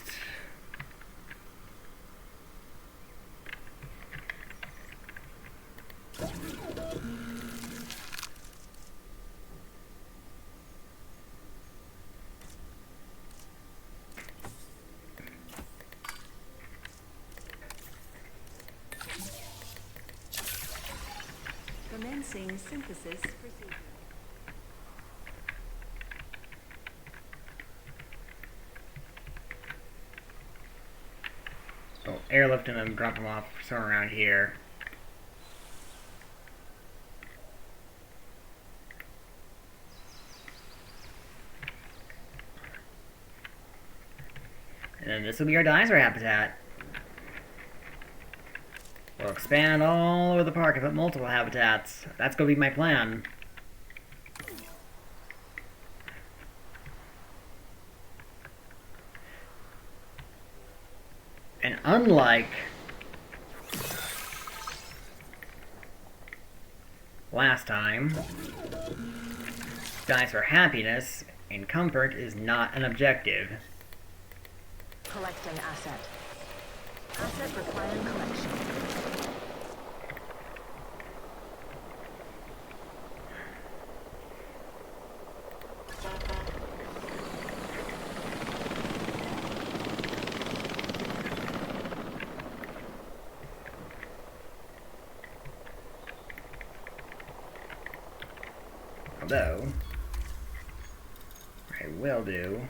Commencing synthesis procedure. So airlift them and drop them off somewhere around here. And then this will be our dinosaur habitat. We'll expand all over the park and put multiple habitats. That's going to be my plan. And unlike last time, dinosaur happiness and comfort is not an objective. Collecting asset. Asset requiring collection. Although, I will do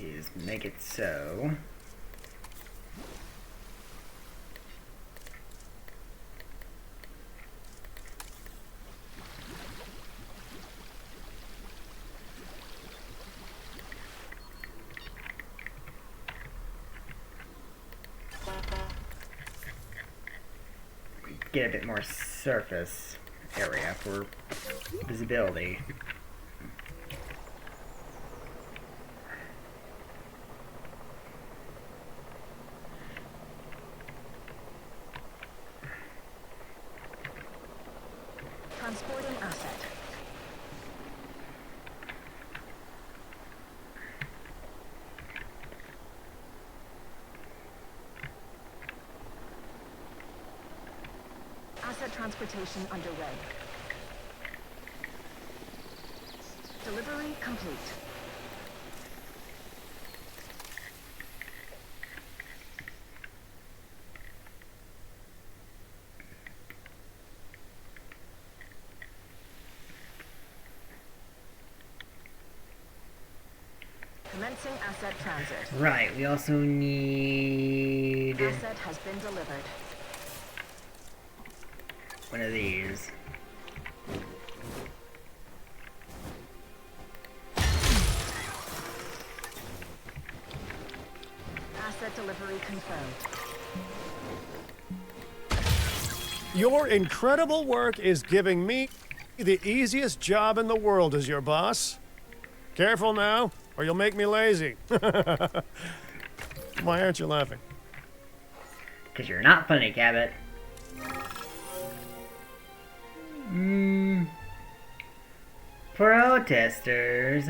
is make it so get a bit more surface area for visibility. Transporting asset. Asset transportation underway. Delivery complete. Commencing asset transit. Right, we also need Asset has been delivered. one of these. Asset delivery confirmed. Your incredible work is giving me the easiest job in the world as your boss. Careful now, or you'll make me lazy. Why aren't you laughing? Because you're not funny, Cabot. Protesters.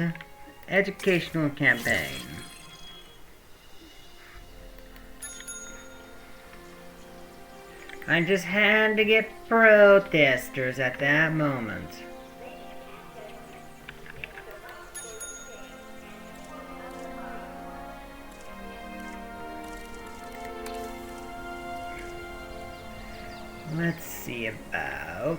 Educational campaign. I just had to get protesters at that moment. Let's see about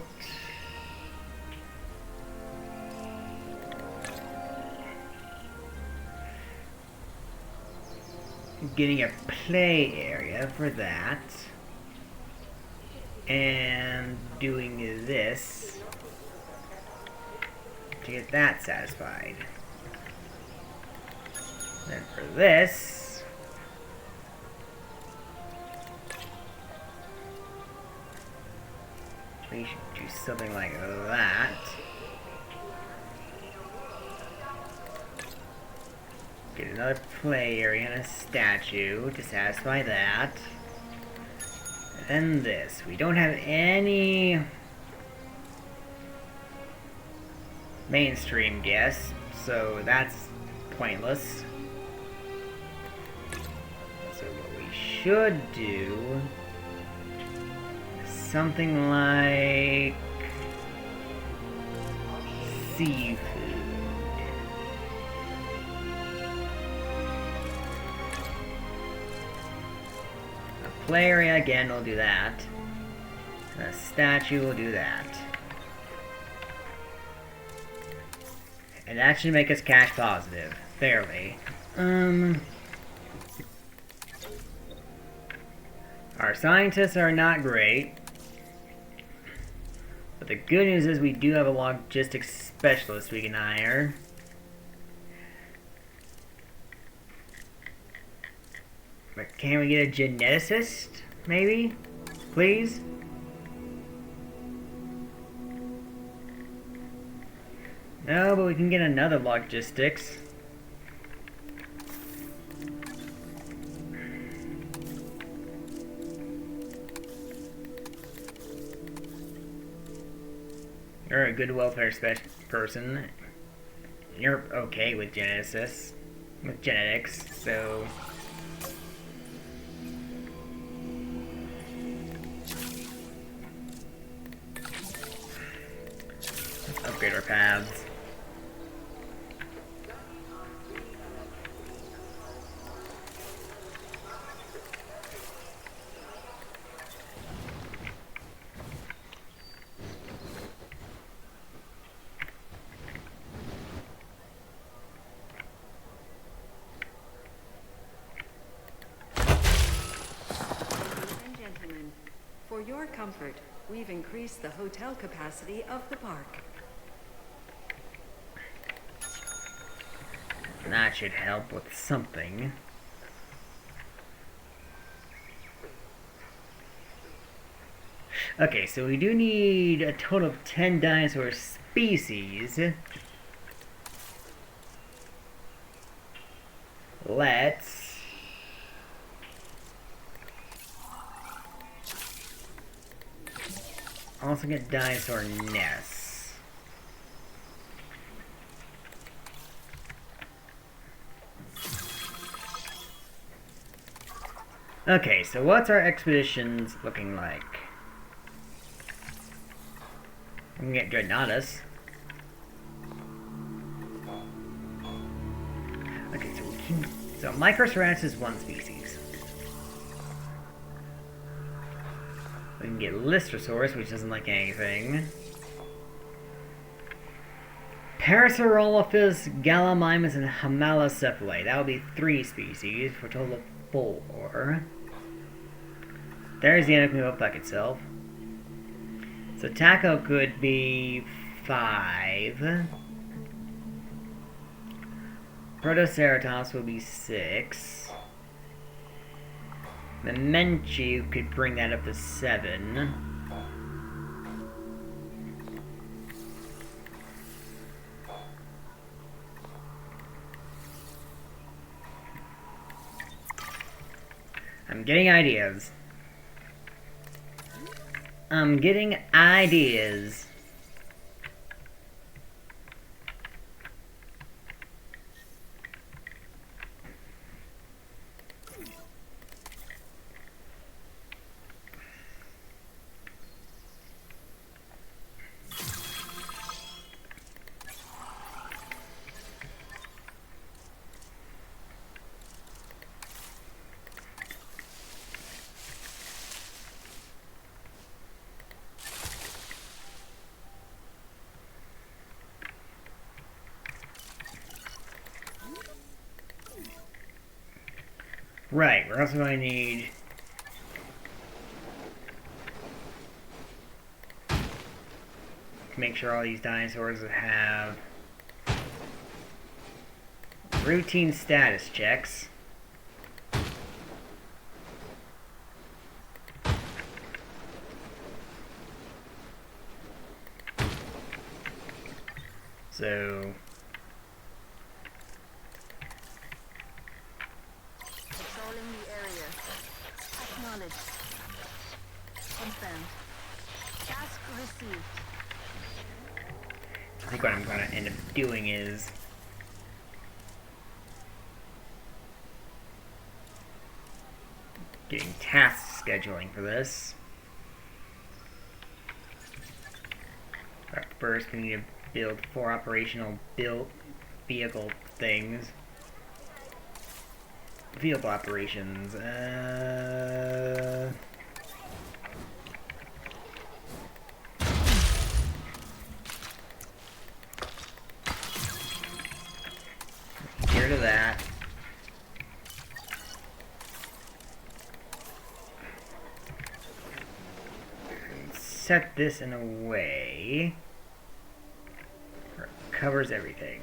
getting a play area for that and doing this to get that satisfied. Then for this, we should do something like that. Get another play area and a statue to satisfy that. And then this. We don't have any mainstream guests, so that's pointless. So what we should do is something like seafood. A play area again will do that. And a statue will do that. And that should make us cash positive. Barely. Our scientists are not great. But the good news is we do have a logistics specialist we can hire. But can we get a geneticist? Maybe? Please? No, but we can get another logistics. You're a good welfare person. You're okay with geneticists. With genetics, so... let's upgrade our paths. For your comfort, we've increased the hotel capacity of the park. That should help with something. Okay, so we do need a total of 10 dinosaur species. Let's also get dinosaur nests. Okay, so what's our expeditions looking like? We can get Dreadnoughtus. Okay, so we can... So Microceratops is one species. We can get Lystrosaurus, which doesn't like anything. Parasaurolophus, Gallimimus, and Hamalocephalate. That would be 3 species, for a total of 4. There's the Anaconda itself. So Taco could be 5. Protoceratops would be 6. Memenchu could bring that up to 7. I'm getting ideas. I'm getting ideas. Right, we're also going to need to make sure all these dinosaurs have routine status checks. So Patrolling the area. Acknowledged. Confirmed. Task received. I think what I'm going to end up doing is getting task scheduling for this. But first, we need to build 4 operational vehicle things. Vehicle operations. Get rid of that. Set this in a way where it covers everything.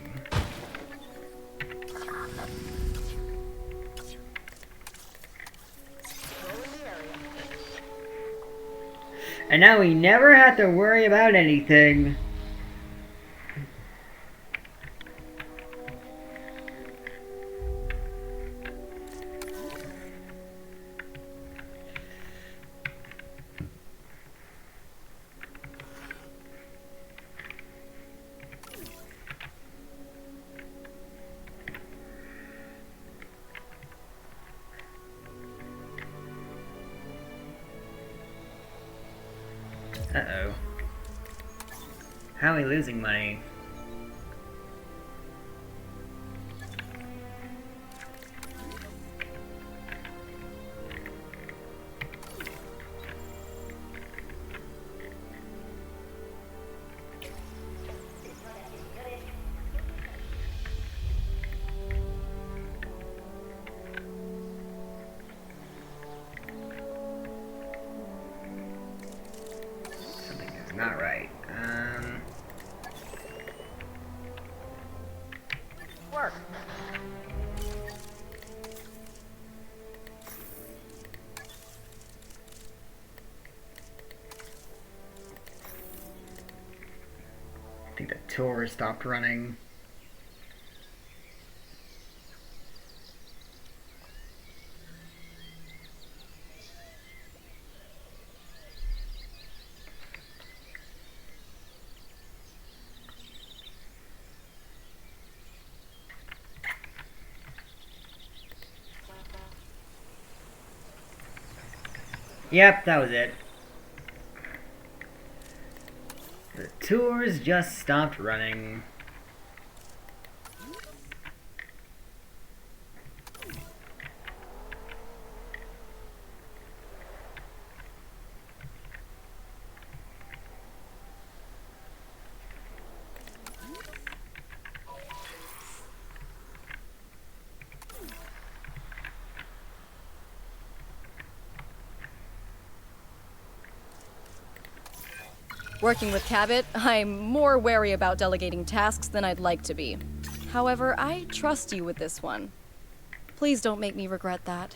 And now we never have to worry about anything. Uh-oh. How are we losing money? Not right. Work. I think the tour stopped running. Yep, that was it. The tours just stopped running. Working with Cabot, I'm more wary about delegating tasks than I'd like to be. However, I trust you with this one. Please don't make me regret that.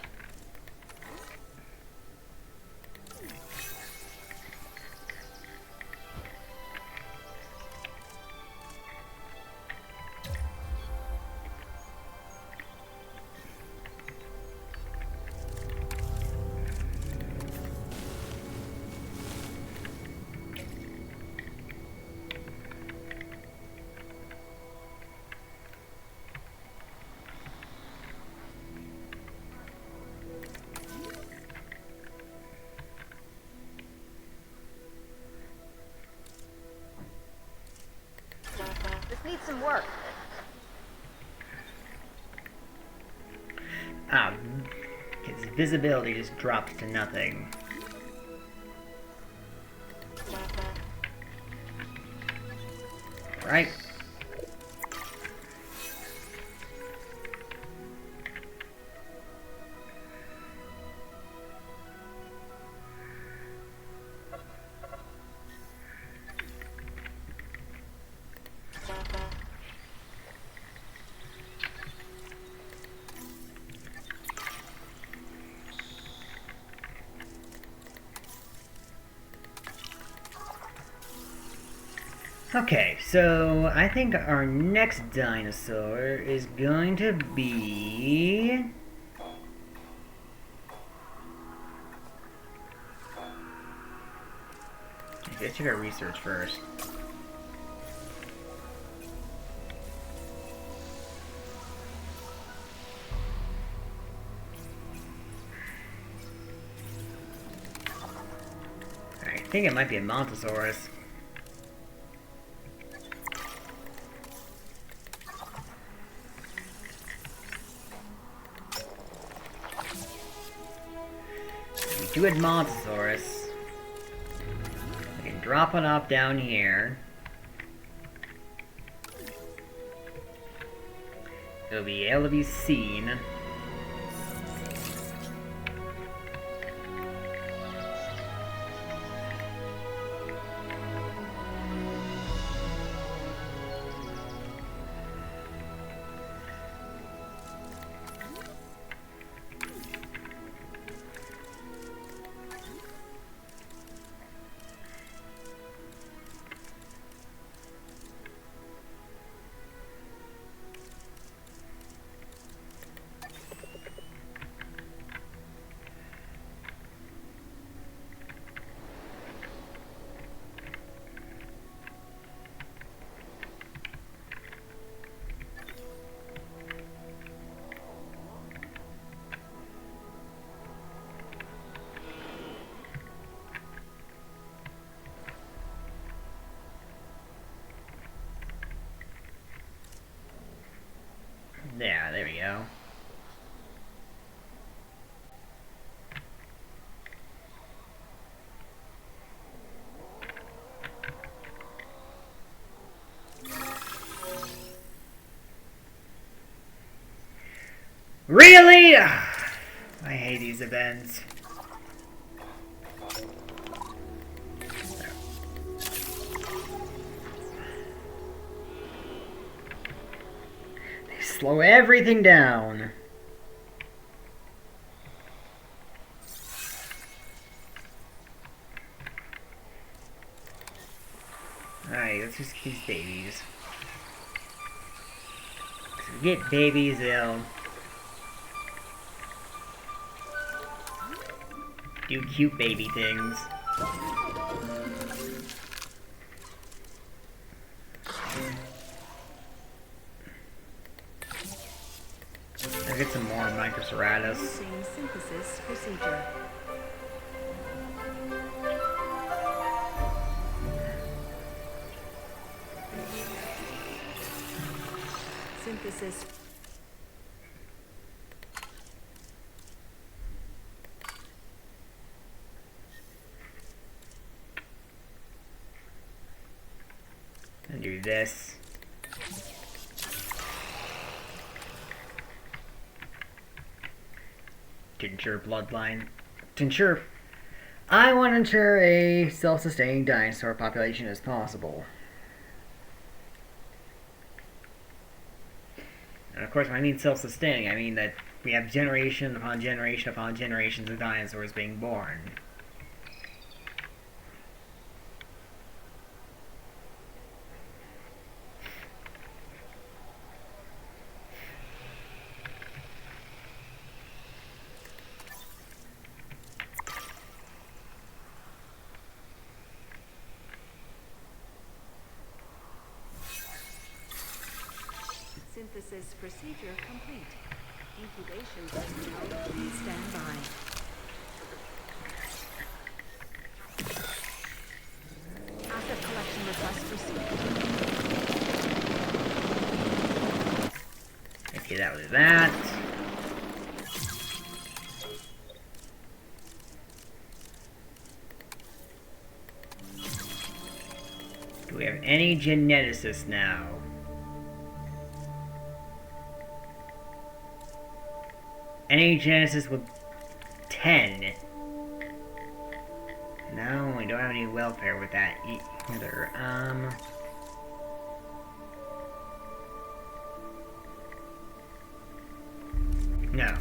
Needs some work. His visibility just drops to nothing. Right. Okay, so I think our next dinosaur is going to be... Let's check our research first. I think it might be a Montosaurus. We do have Montosaurus. We can drop it off down here. It'll be able to be seen. Yeah, there we go. Really? I hate these events. They slow everything down. Alright, let's just get these babies. Get babies ill. Do cute baby things. I'll get some more Microceratus. Synthesis procedure. Synthesis. And do this. To ensure bloodline. To ensure. I want to ensure a self-sustaining dinosaur population as possible. And of course, when I mean self-sustaining, I mean that we have generation upon generation upon generations of dinosaurs being born. Synthesis procedure complete. Incubation personnel, please stand by. Asset collection request received. Okay, that was that. Do we have any geneticists now? Any geneticists with 10? No, we don't have any welfare with that either. No.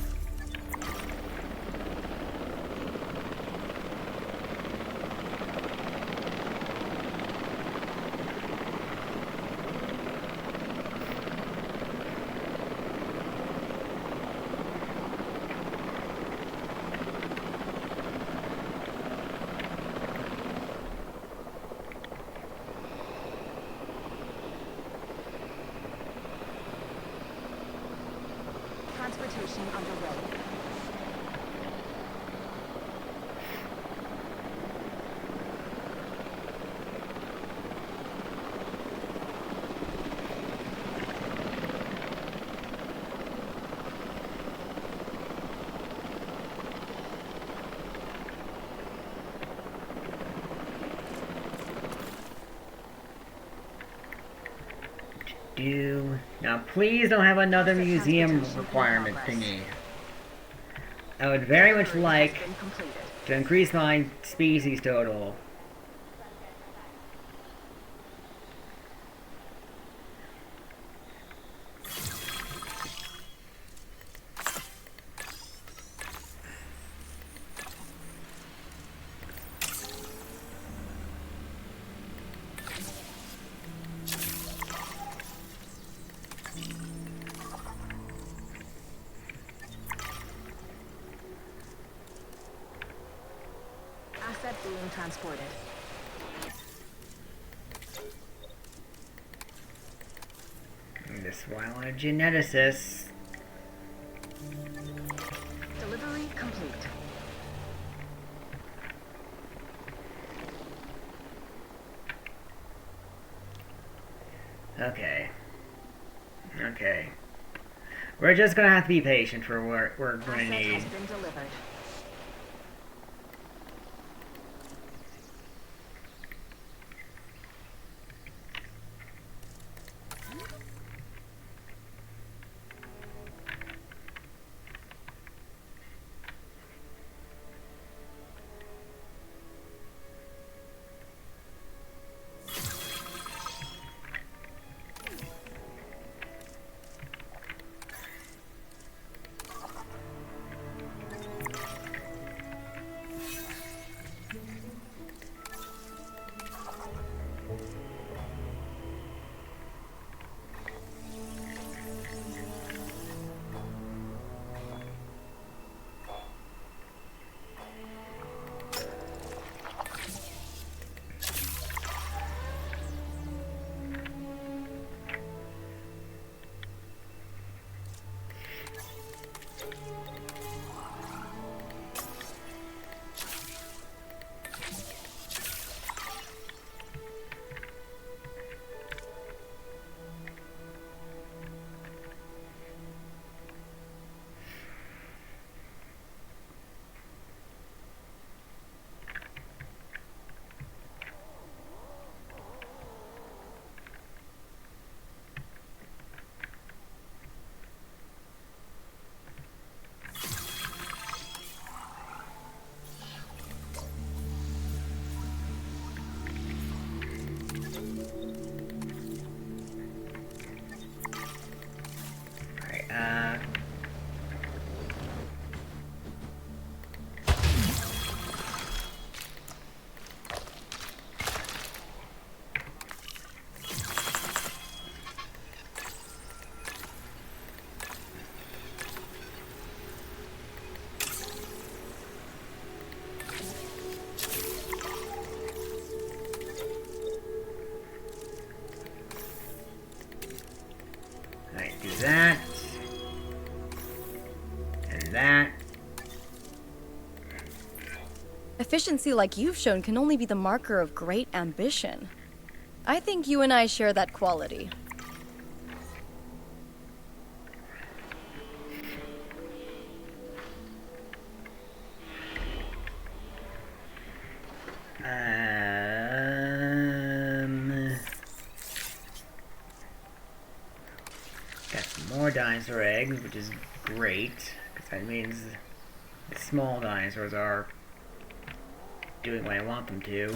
Transportation underway. Now please don't have another museum requirement thingy. I would very much like to increase my species total. Asset being transported. This is why I want a geneticist. Delivery complete. Okay. Okay. We're just gonna have to be patient for what we're gonna Asset need. has been delivered. Do that. And that. Efficiency like you've shown can only be the marker of great ambition. I think you and I share that quality. Got some more dinosaur eggs, which is great, because that means the small dinosaurs are doing what I want them to.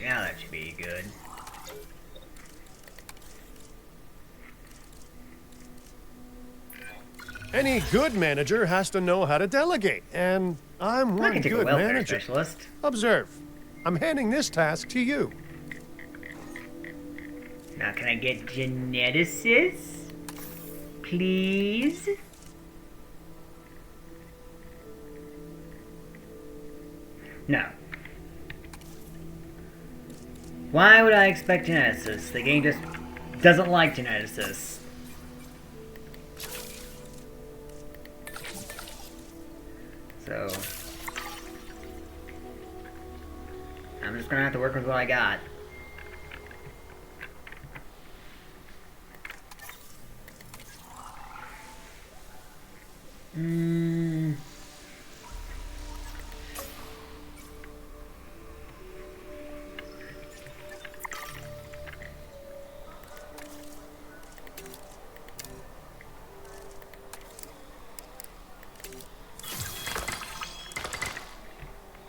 Now that should be good. Any good manager has to know how to delegate, and I'm I one can take a good welfare manager. specialist. Observe. I'm handing this task to you. Now can I get geneticists? Please? No. Why would I expect geneticists? The game just doesn't like geneticists. So I'm just gonna have to work with what I got.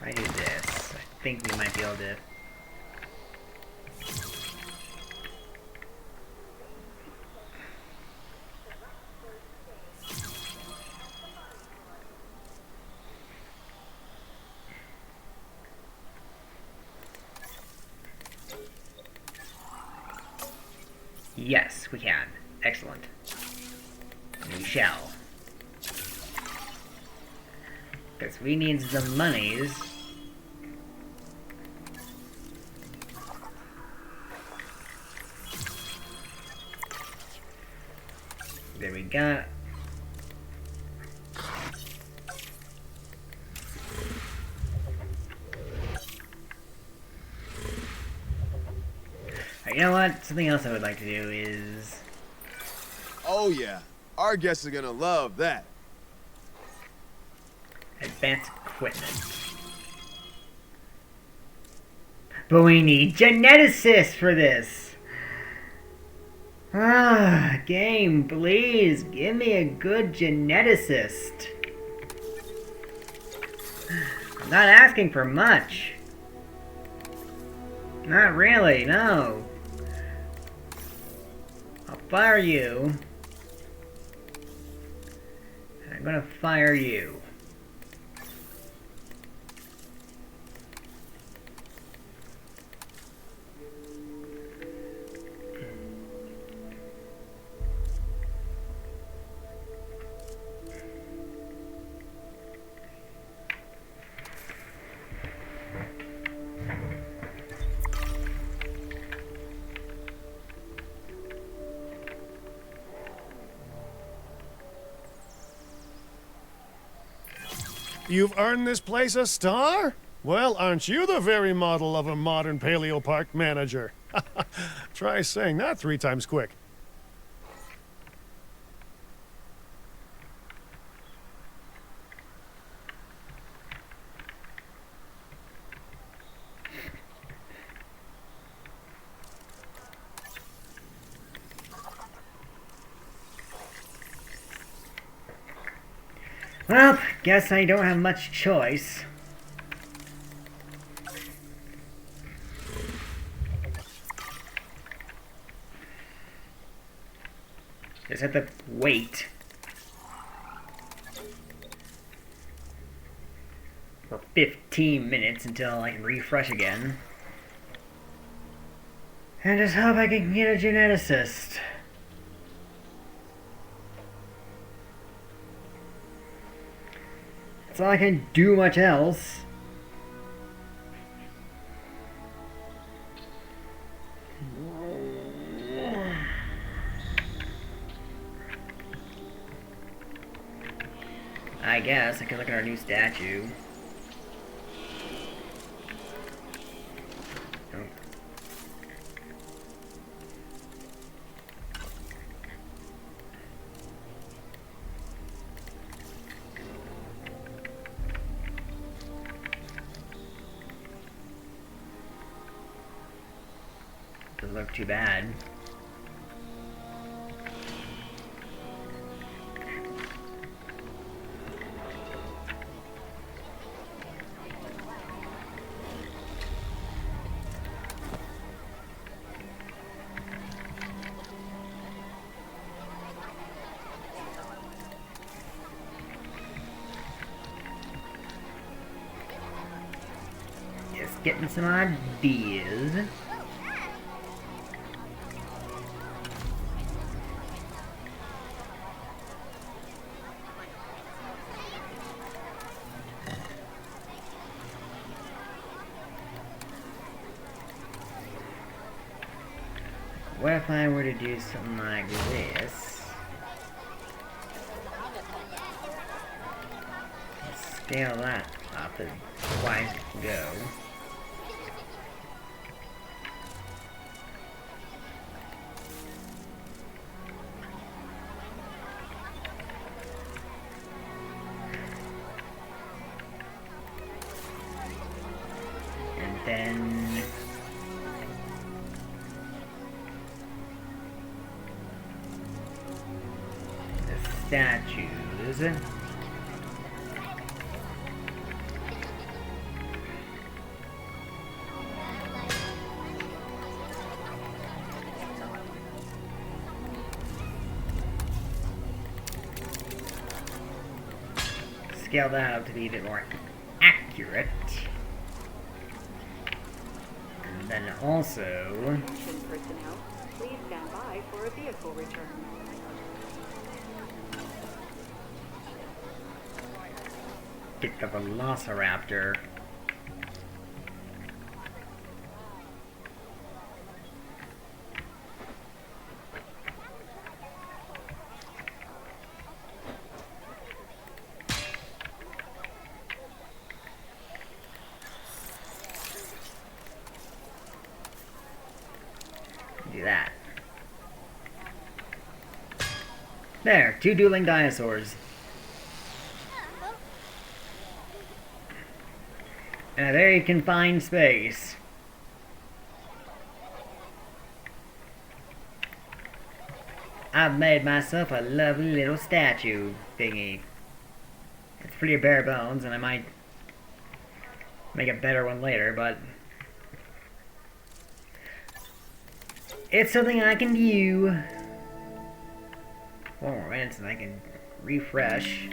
I do this. I think we might be able to. Yes, we can. Excellent. We shall. Because we need some monies. There we go. You know what? Something else I would like to do is... Oh yeah, our guests are gonna love that. advanced equipment. But we need geneticists for this! Ah, game, please, give me a good geneticist. I'm not asking for much. Not really, no. I'll fire you. And I'm gonna fire you. You've earned this place a star? Well, aren't you the very model of a modern paleo park manager? Try saying that 3 times quick. Well, guess I don't have much choice. Just have to wait for 15 minutes until I can refresh again. And just hope I can get a geneticist. That's all I can do much else. I guess I can look at our new statue. Oh. Doesn't look too bad. Just getting some ideas. What if I were to do something like this? Scale that up as wide as it can go. And then statues. Scale that up to be a bit more accurate. And then also Attention personnel, please stand by for a vehicle return. get the Velociraptor. Do that. There, 2 dueling dinosaurs. In a very confined space. I've made myself a lovely little statue thingy. It's pretty bare bones, and I might make a better one later, but it's something I can do. 4 more minutes and I can refresh.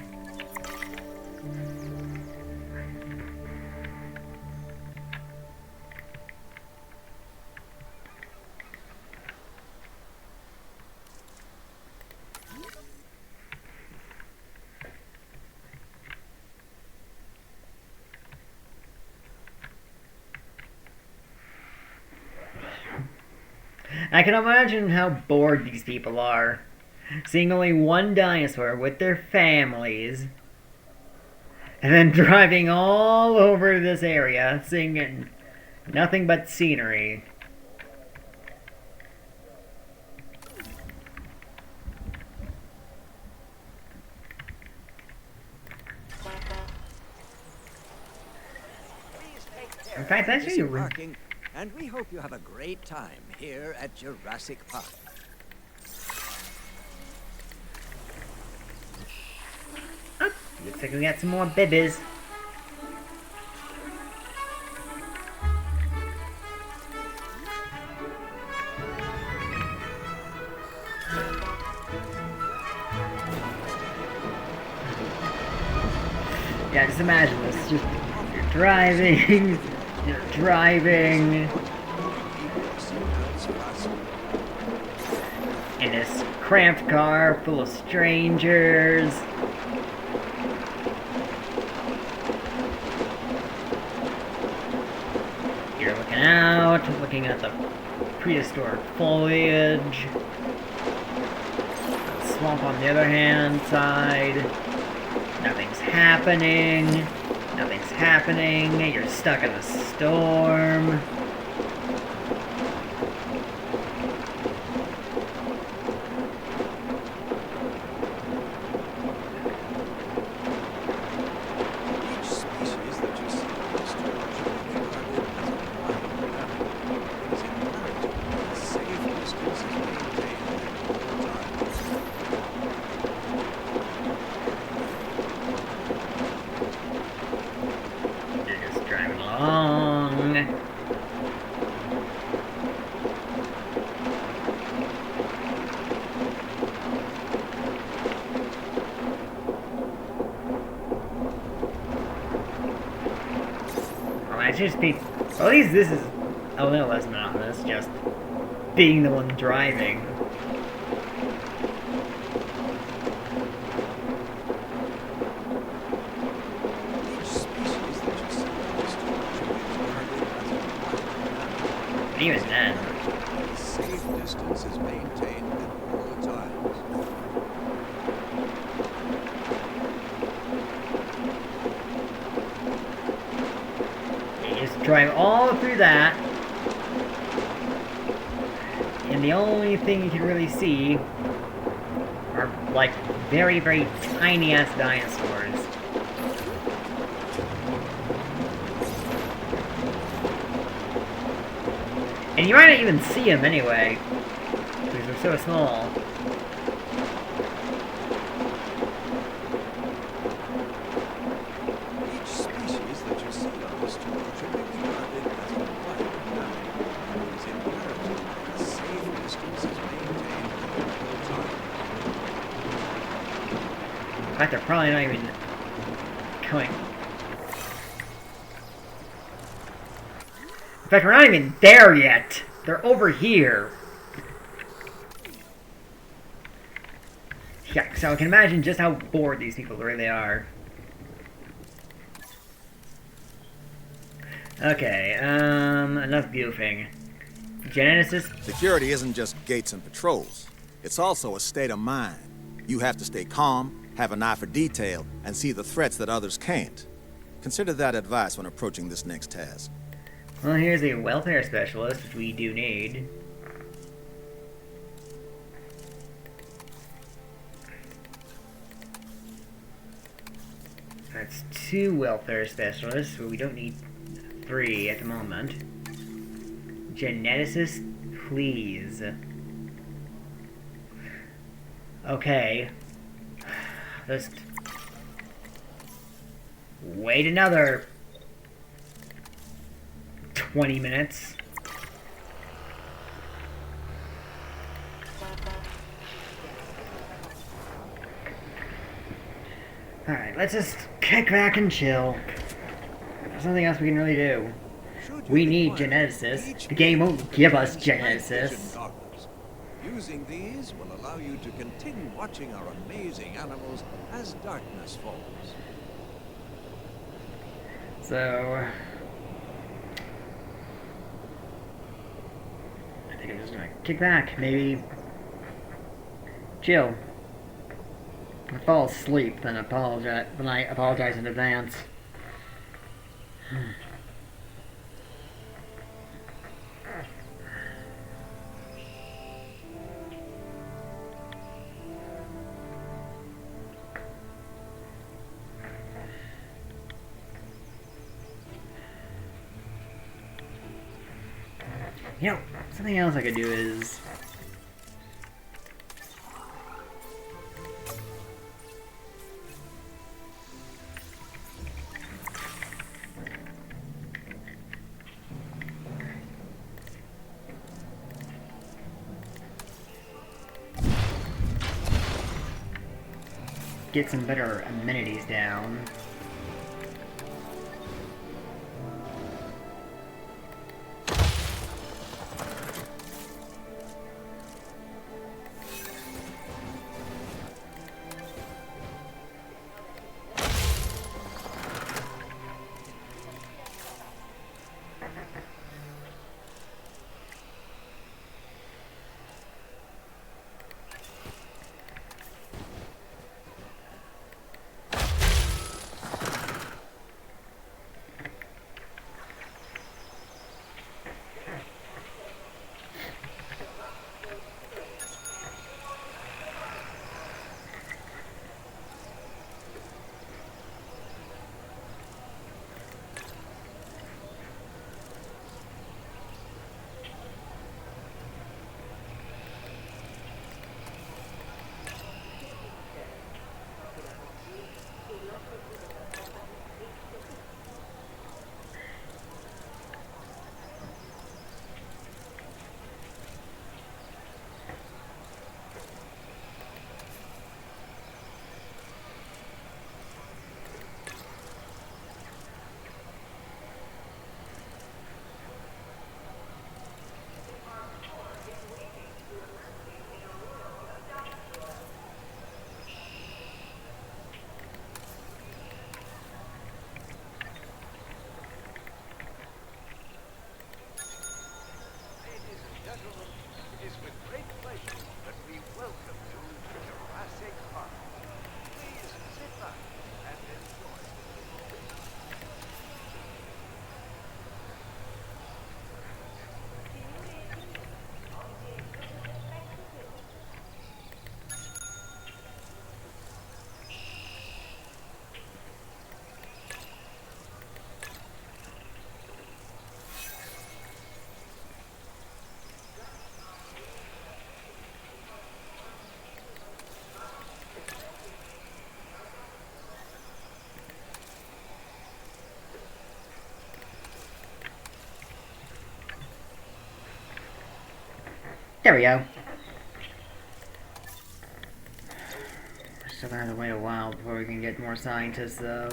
I can imagine how bored these people are, seeing only one dinosaur with their families, and then driving all over this area, seeing nothing but scenery. In fact, that's actually parking, and we hope you have a great time here at Jurassic Park. Let's Looks like we got some more bibbies. Yeah, just imagine this. Just you're driving, you're driving in this cramped car full of strangers. You're looking out, looking at the prehistoric foliage. The swamp on the other hand side. Nothing's happening. Nothing's happening. You're stuck in a storm. Just be, well, at least this is a little less monotonous, just being the one driving. But even then, safe distance is maintained at all times. drive all through that, and the only thing you can really see are like very, very tiny ass dinosaurs. And you might not even see them anyway, because they're so small. Each species that you see on this tour should be regarded as a wild animal. It is imperative that a safe distance is maintained at all times. In fact, they're probably not even coming. In fact, we're not even there yet. They're over here. Yeah, so I can imagine just how bored these people really are. Okay, enough goofing. Geneticist? Security isn't just gates and patrols. It's also a state of mind. You have to stay calm, have an eye for detail, and see the threats that others can't. Consider that advice when approaching this next task. Well, here's a welfare specialist, which we do need. That's 2 welfare specialists, but we don't need 3 at the moment. Geneticist, please. Okay. Just wait another 20 minutes. Alright, let's just kick back and chill. There's nothing else we can really do. We need geneticists. The game won't give us geneticists. Using these will allow you to continue watching our amazing animals as darkness falls. So I think I'm just gonna kick back, maybe chill. If I fall asleep, then I apologize in advance. You know, something else I could do is get some better amenities down. Ladies and gentlemen, it is with great pleasure that we welcome you to Jurassic Park. Please sit back and enjoy. There we go. We're still gonna have to wait a while before we can get more scientists, though.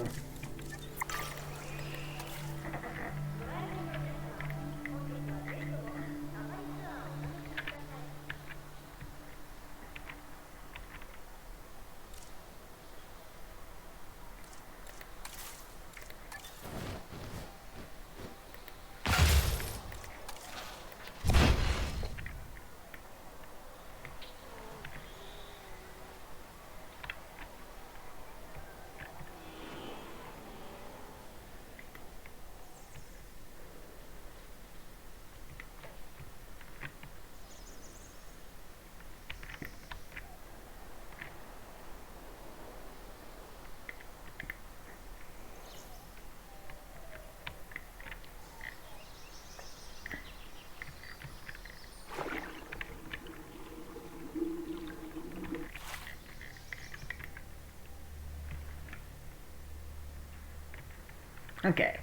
Okay.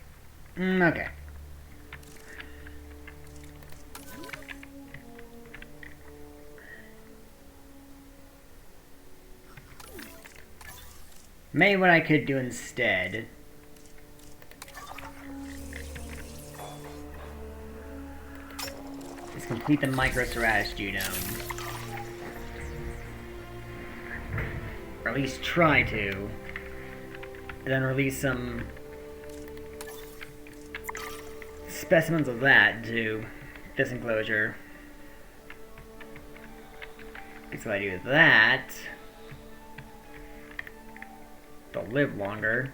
Okay. Maybe what I could do instead is complete the Microceratops genome. Or at least try to. And then release some specimens of that to this enclosure. Because if I do that, they'll live longer.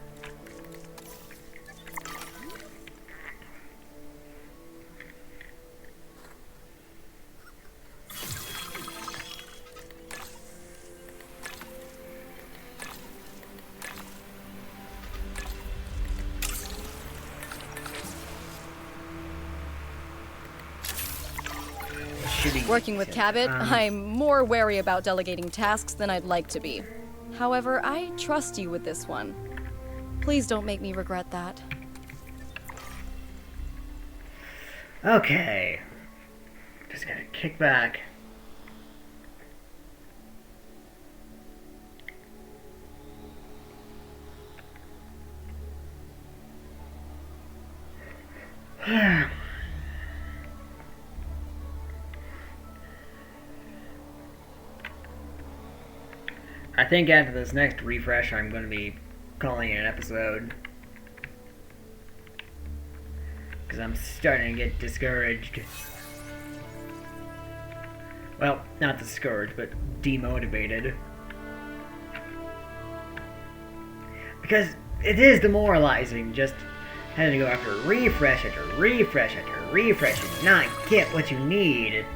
Working with Cabot, I'm more wary about delegating tasks than I'd like to be. However, I trust you with this one. Please don't make me regret that. Okay. Just gotta kick back. I think after this next refresh, I'm going to be calling it an episode. Because I'm starting to get discouraged. Well, not discouraged, but demotivated. Because it is demoralizing just having to go after refresh after refresh after refresh and not get what you need.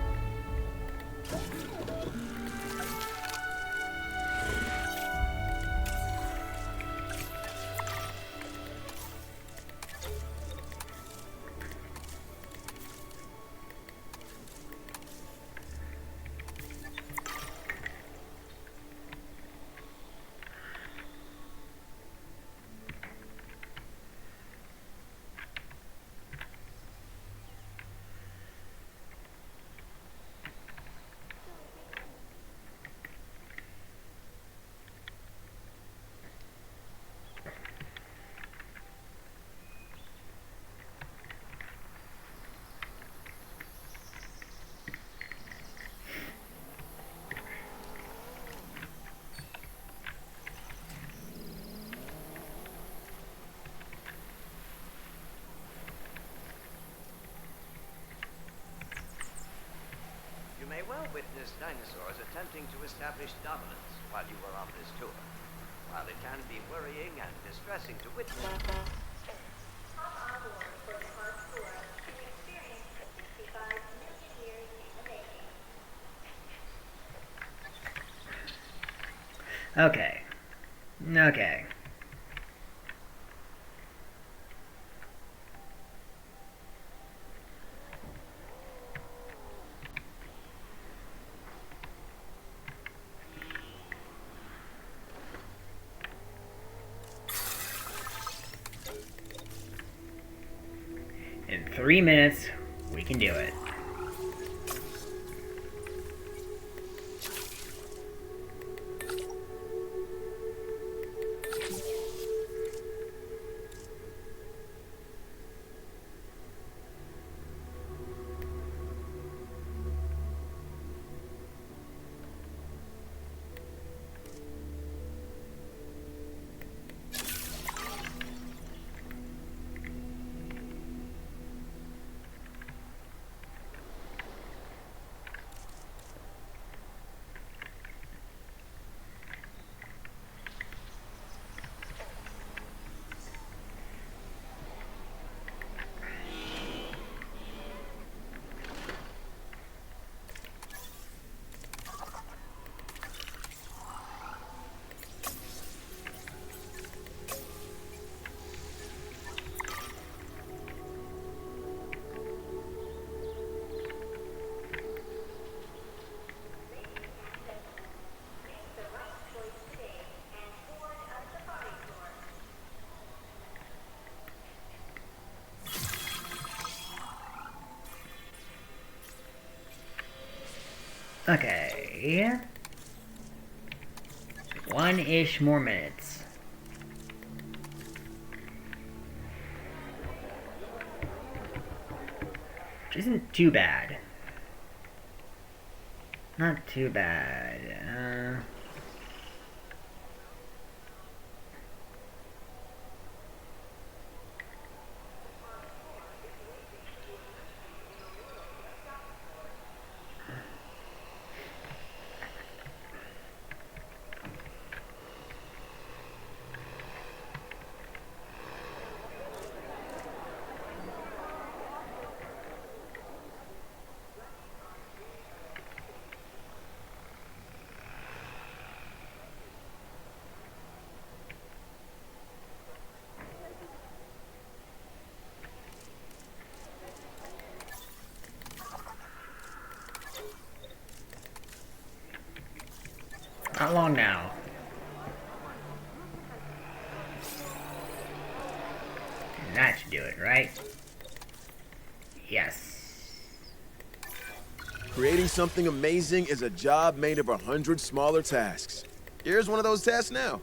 You may well witness dinosaurs attempting to establish dominance while you are on this tour. While it can be worrying and distressing to witness... Hop on board for the park tour and experience 65 million years in the making. Okay. Okay. In 3 minutes, we can do it. Okay. 1-ish more minutes. Which isn't too bad. Not too bad. Not long now. And that should do it, right? Yes. Creating something amazing is a job made of 100 smaller tasks. Here's one of those tasks now.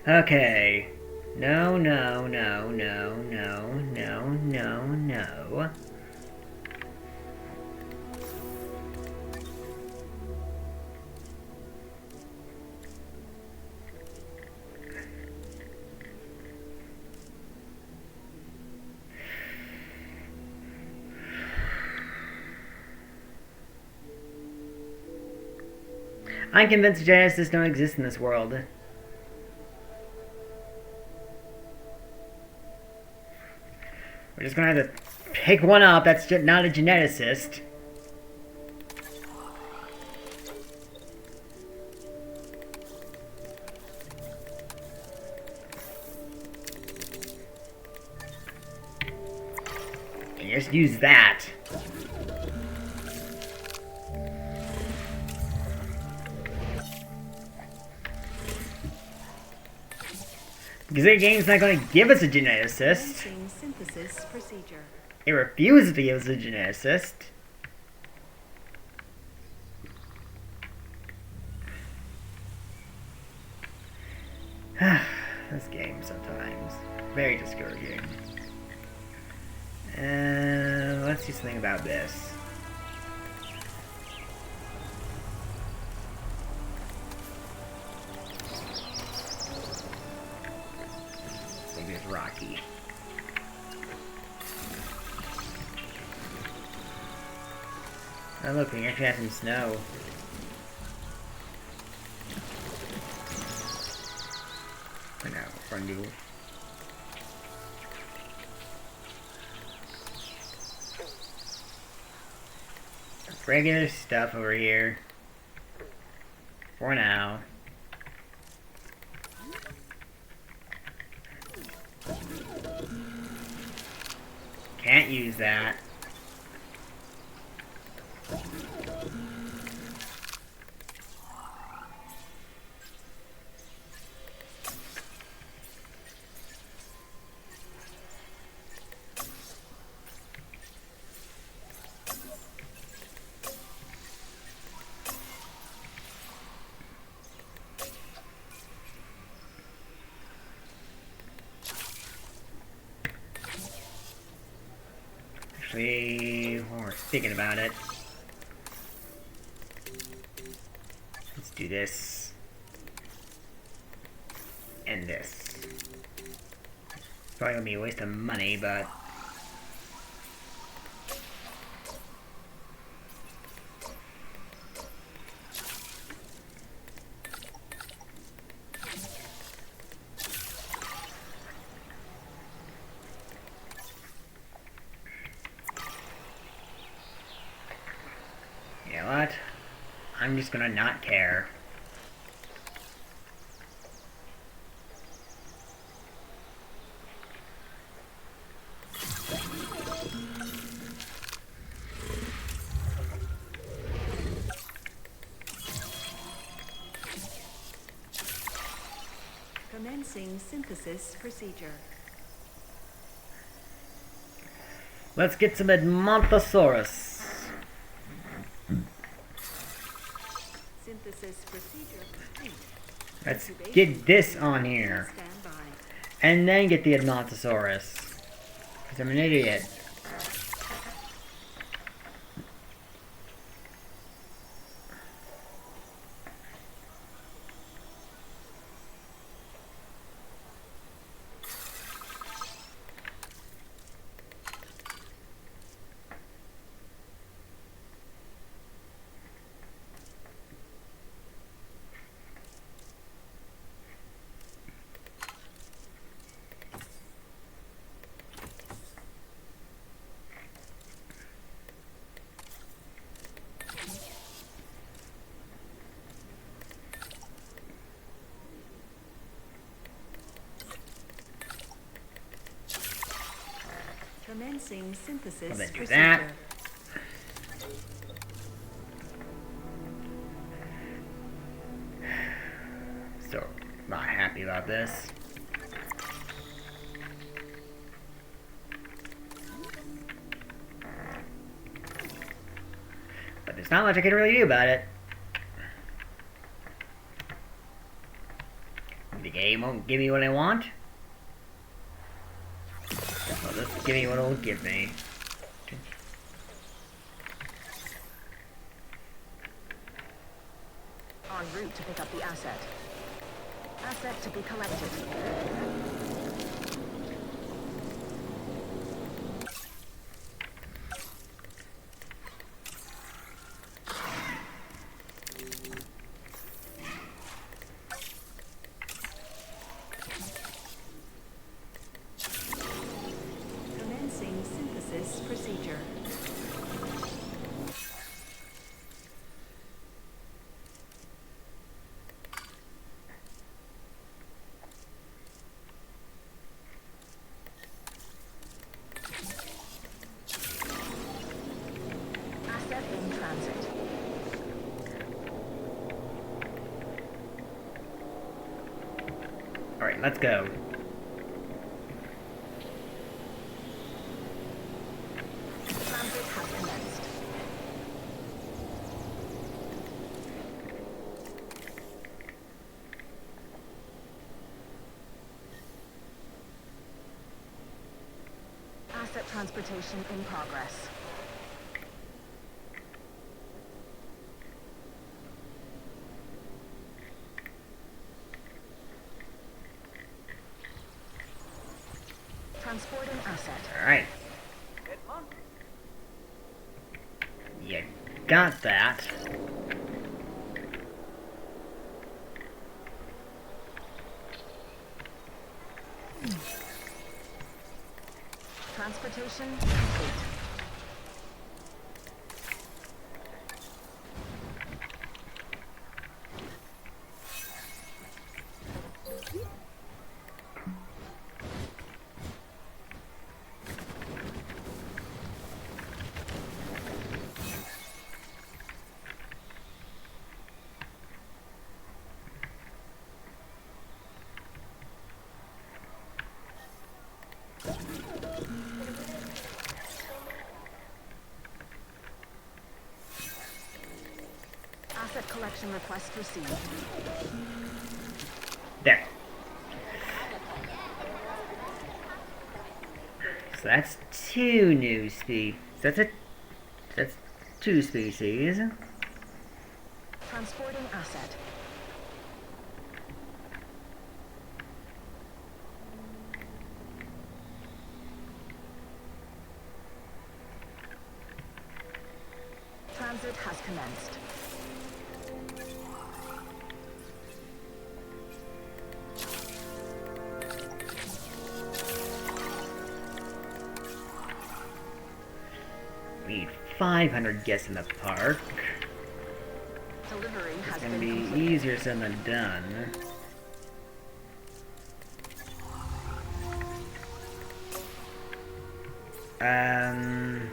Okay. No, no, no, no, no, no, no, no. I'm convinced Genesis don't exist in this world. We're just gonna have to pick one up that's not a geneticist. And just use that. Because the game's not going to give us a geneticist. Synthesis procedure. It refuses to give us a geneticist. This game sometimes. Very discouraging. Let's do something about this. Maybe it's rocky. Oh look, we actually have some snow. I know, fungal. Regular stuff over here. For now. Can't use that. Actually, while we're thinking about it, let's do this and this. It's probably gonna be a waste of money, but you know what? I'm just gonna not care. Commencing synthesis procedure. Let's get some Edmontosaurus. Synthesis procedure complete. Let's get this on here. Stand by. And then get the Edmontosaurus. Because I'm an idiot. Commencing synthesis Well, then do procedure. that. Still not happy about this. But there's not much I can really do about it. The game won't give me what I want. Just give me what it'll give me. En route to pick up the asset. Asset to be collected. Commencing synthesis procedure. Asset in transit. Alright, let's go. Transit has commenced. Asset transportation in progress. Transporting asset. Alright. You got that. Transportation complete. Asset collection request received. There. So that's two new species. That's two species. Transporting asset. Transit has commenced. We need 500 guests in the park. Delivery It's has gonna been be completed. easier said than done. Um.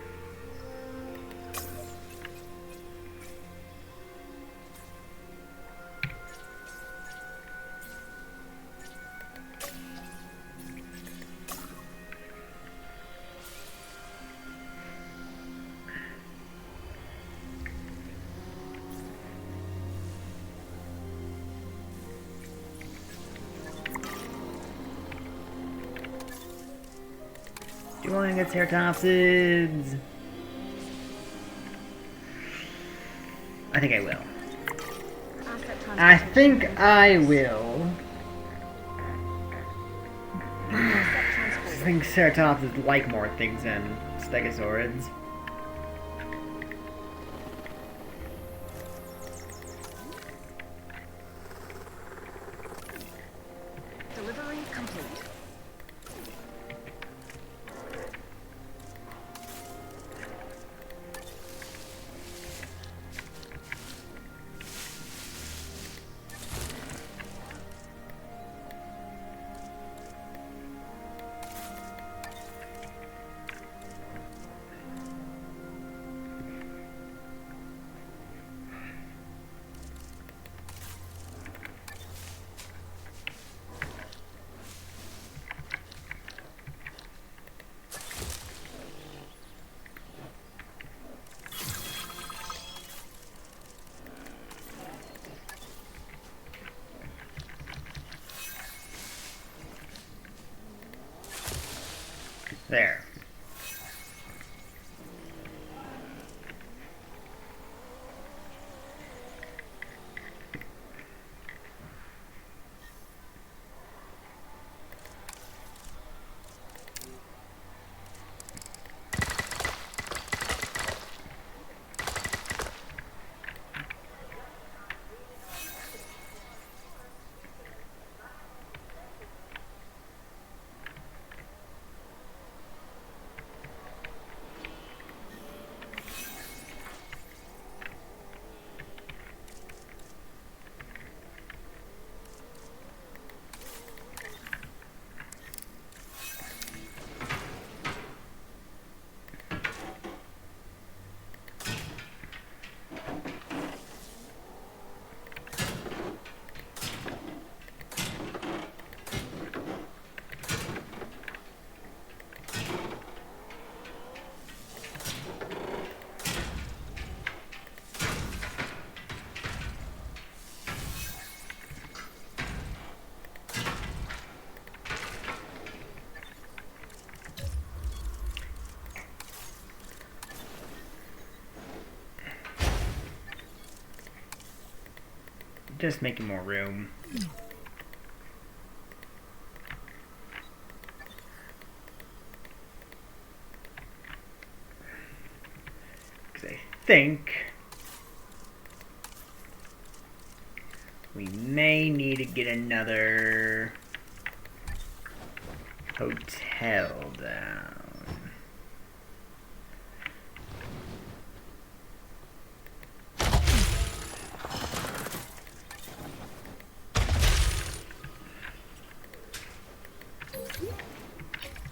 Do you want to get ceratopsids? I think I will. Asset I transportation think in I progress. will. Asset I transported. think ceratopsids like more things than stegosaurids. Delivery complete. There. Just making more room. Because I think we may need to get another hotel down.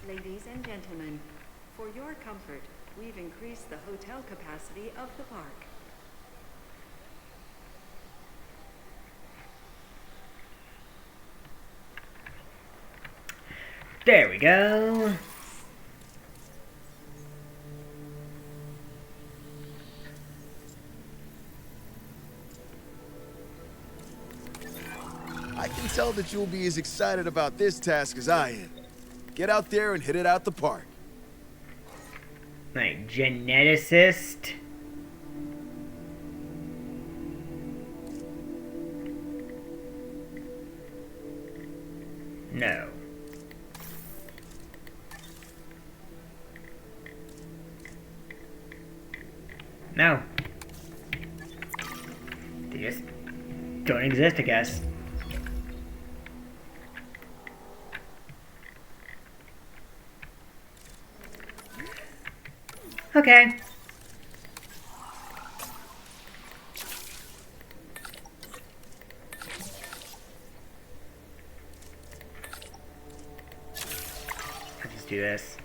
Ladies and gentlemen, for your comfort, we've increased the hotel capacity of the park. There we go. I can tell that you'll be as excited about this task as I am. Get out there and hit it out the park. Like, geneticist? No. No. They just don't exist, I guess. Okay. I'll just do this.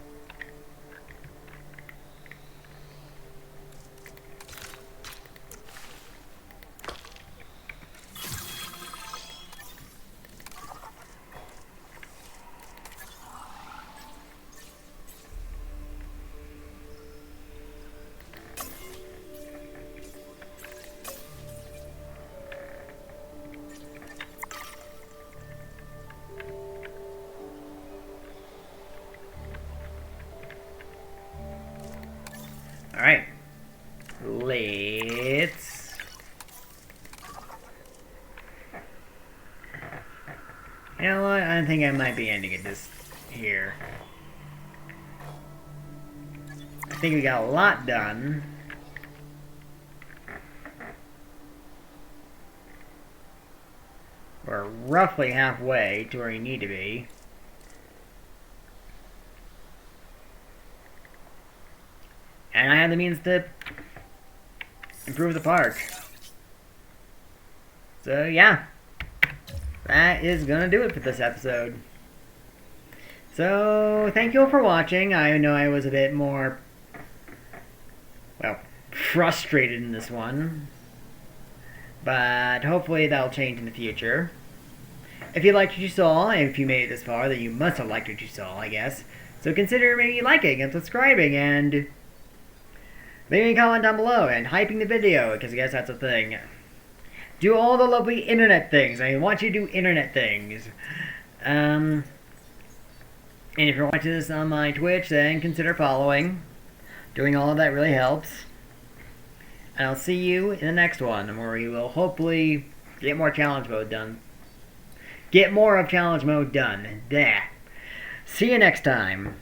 Alright. Let's... You know what? I think I might be ending it this here. I think we got a lot done. We're roughly halfway to where we need to be. And I have the means to improve the park. So yeah, that is gonna do it for this episode. So thank you all for watching. I know I was a bit more, well, frustrated in this one, but hopefully that'll change in the future. If you liked what you saw, and if you made it this far, then you must have liked what you saw, I guess. So consider maybe liking and subscribing and leaving a comment down below and hyping the video, because I guess that's a thing. Do all the lovely internet things. I want you to do internet things. And And if you're watching this on my Twitch, then consider following. Doing all of that really helps. And I'll see you in the next one, where we will hopefully get more challenge mode done. Get more of challenge mode done. There. See you next time.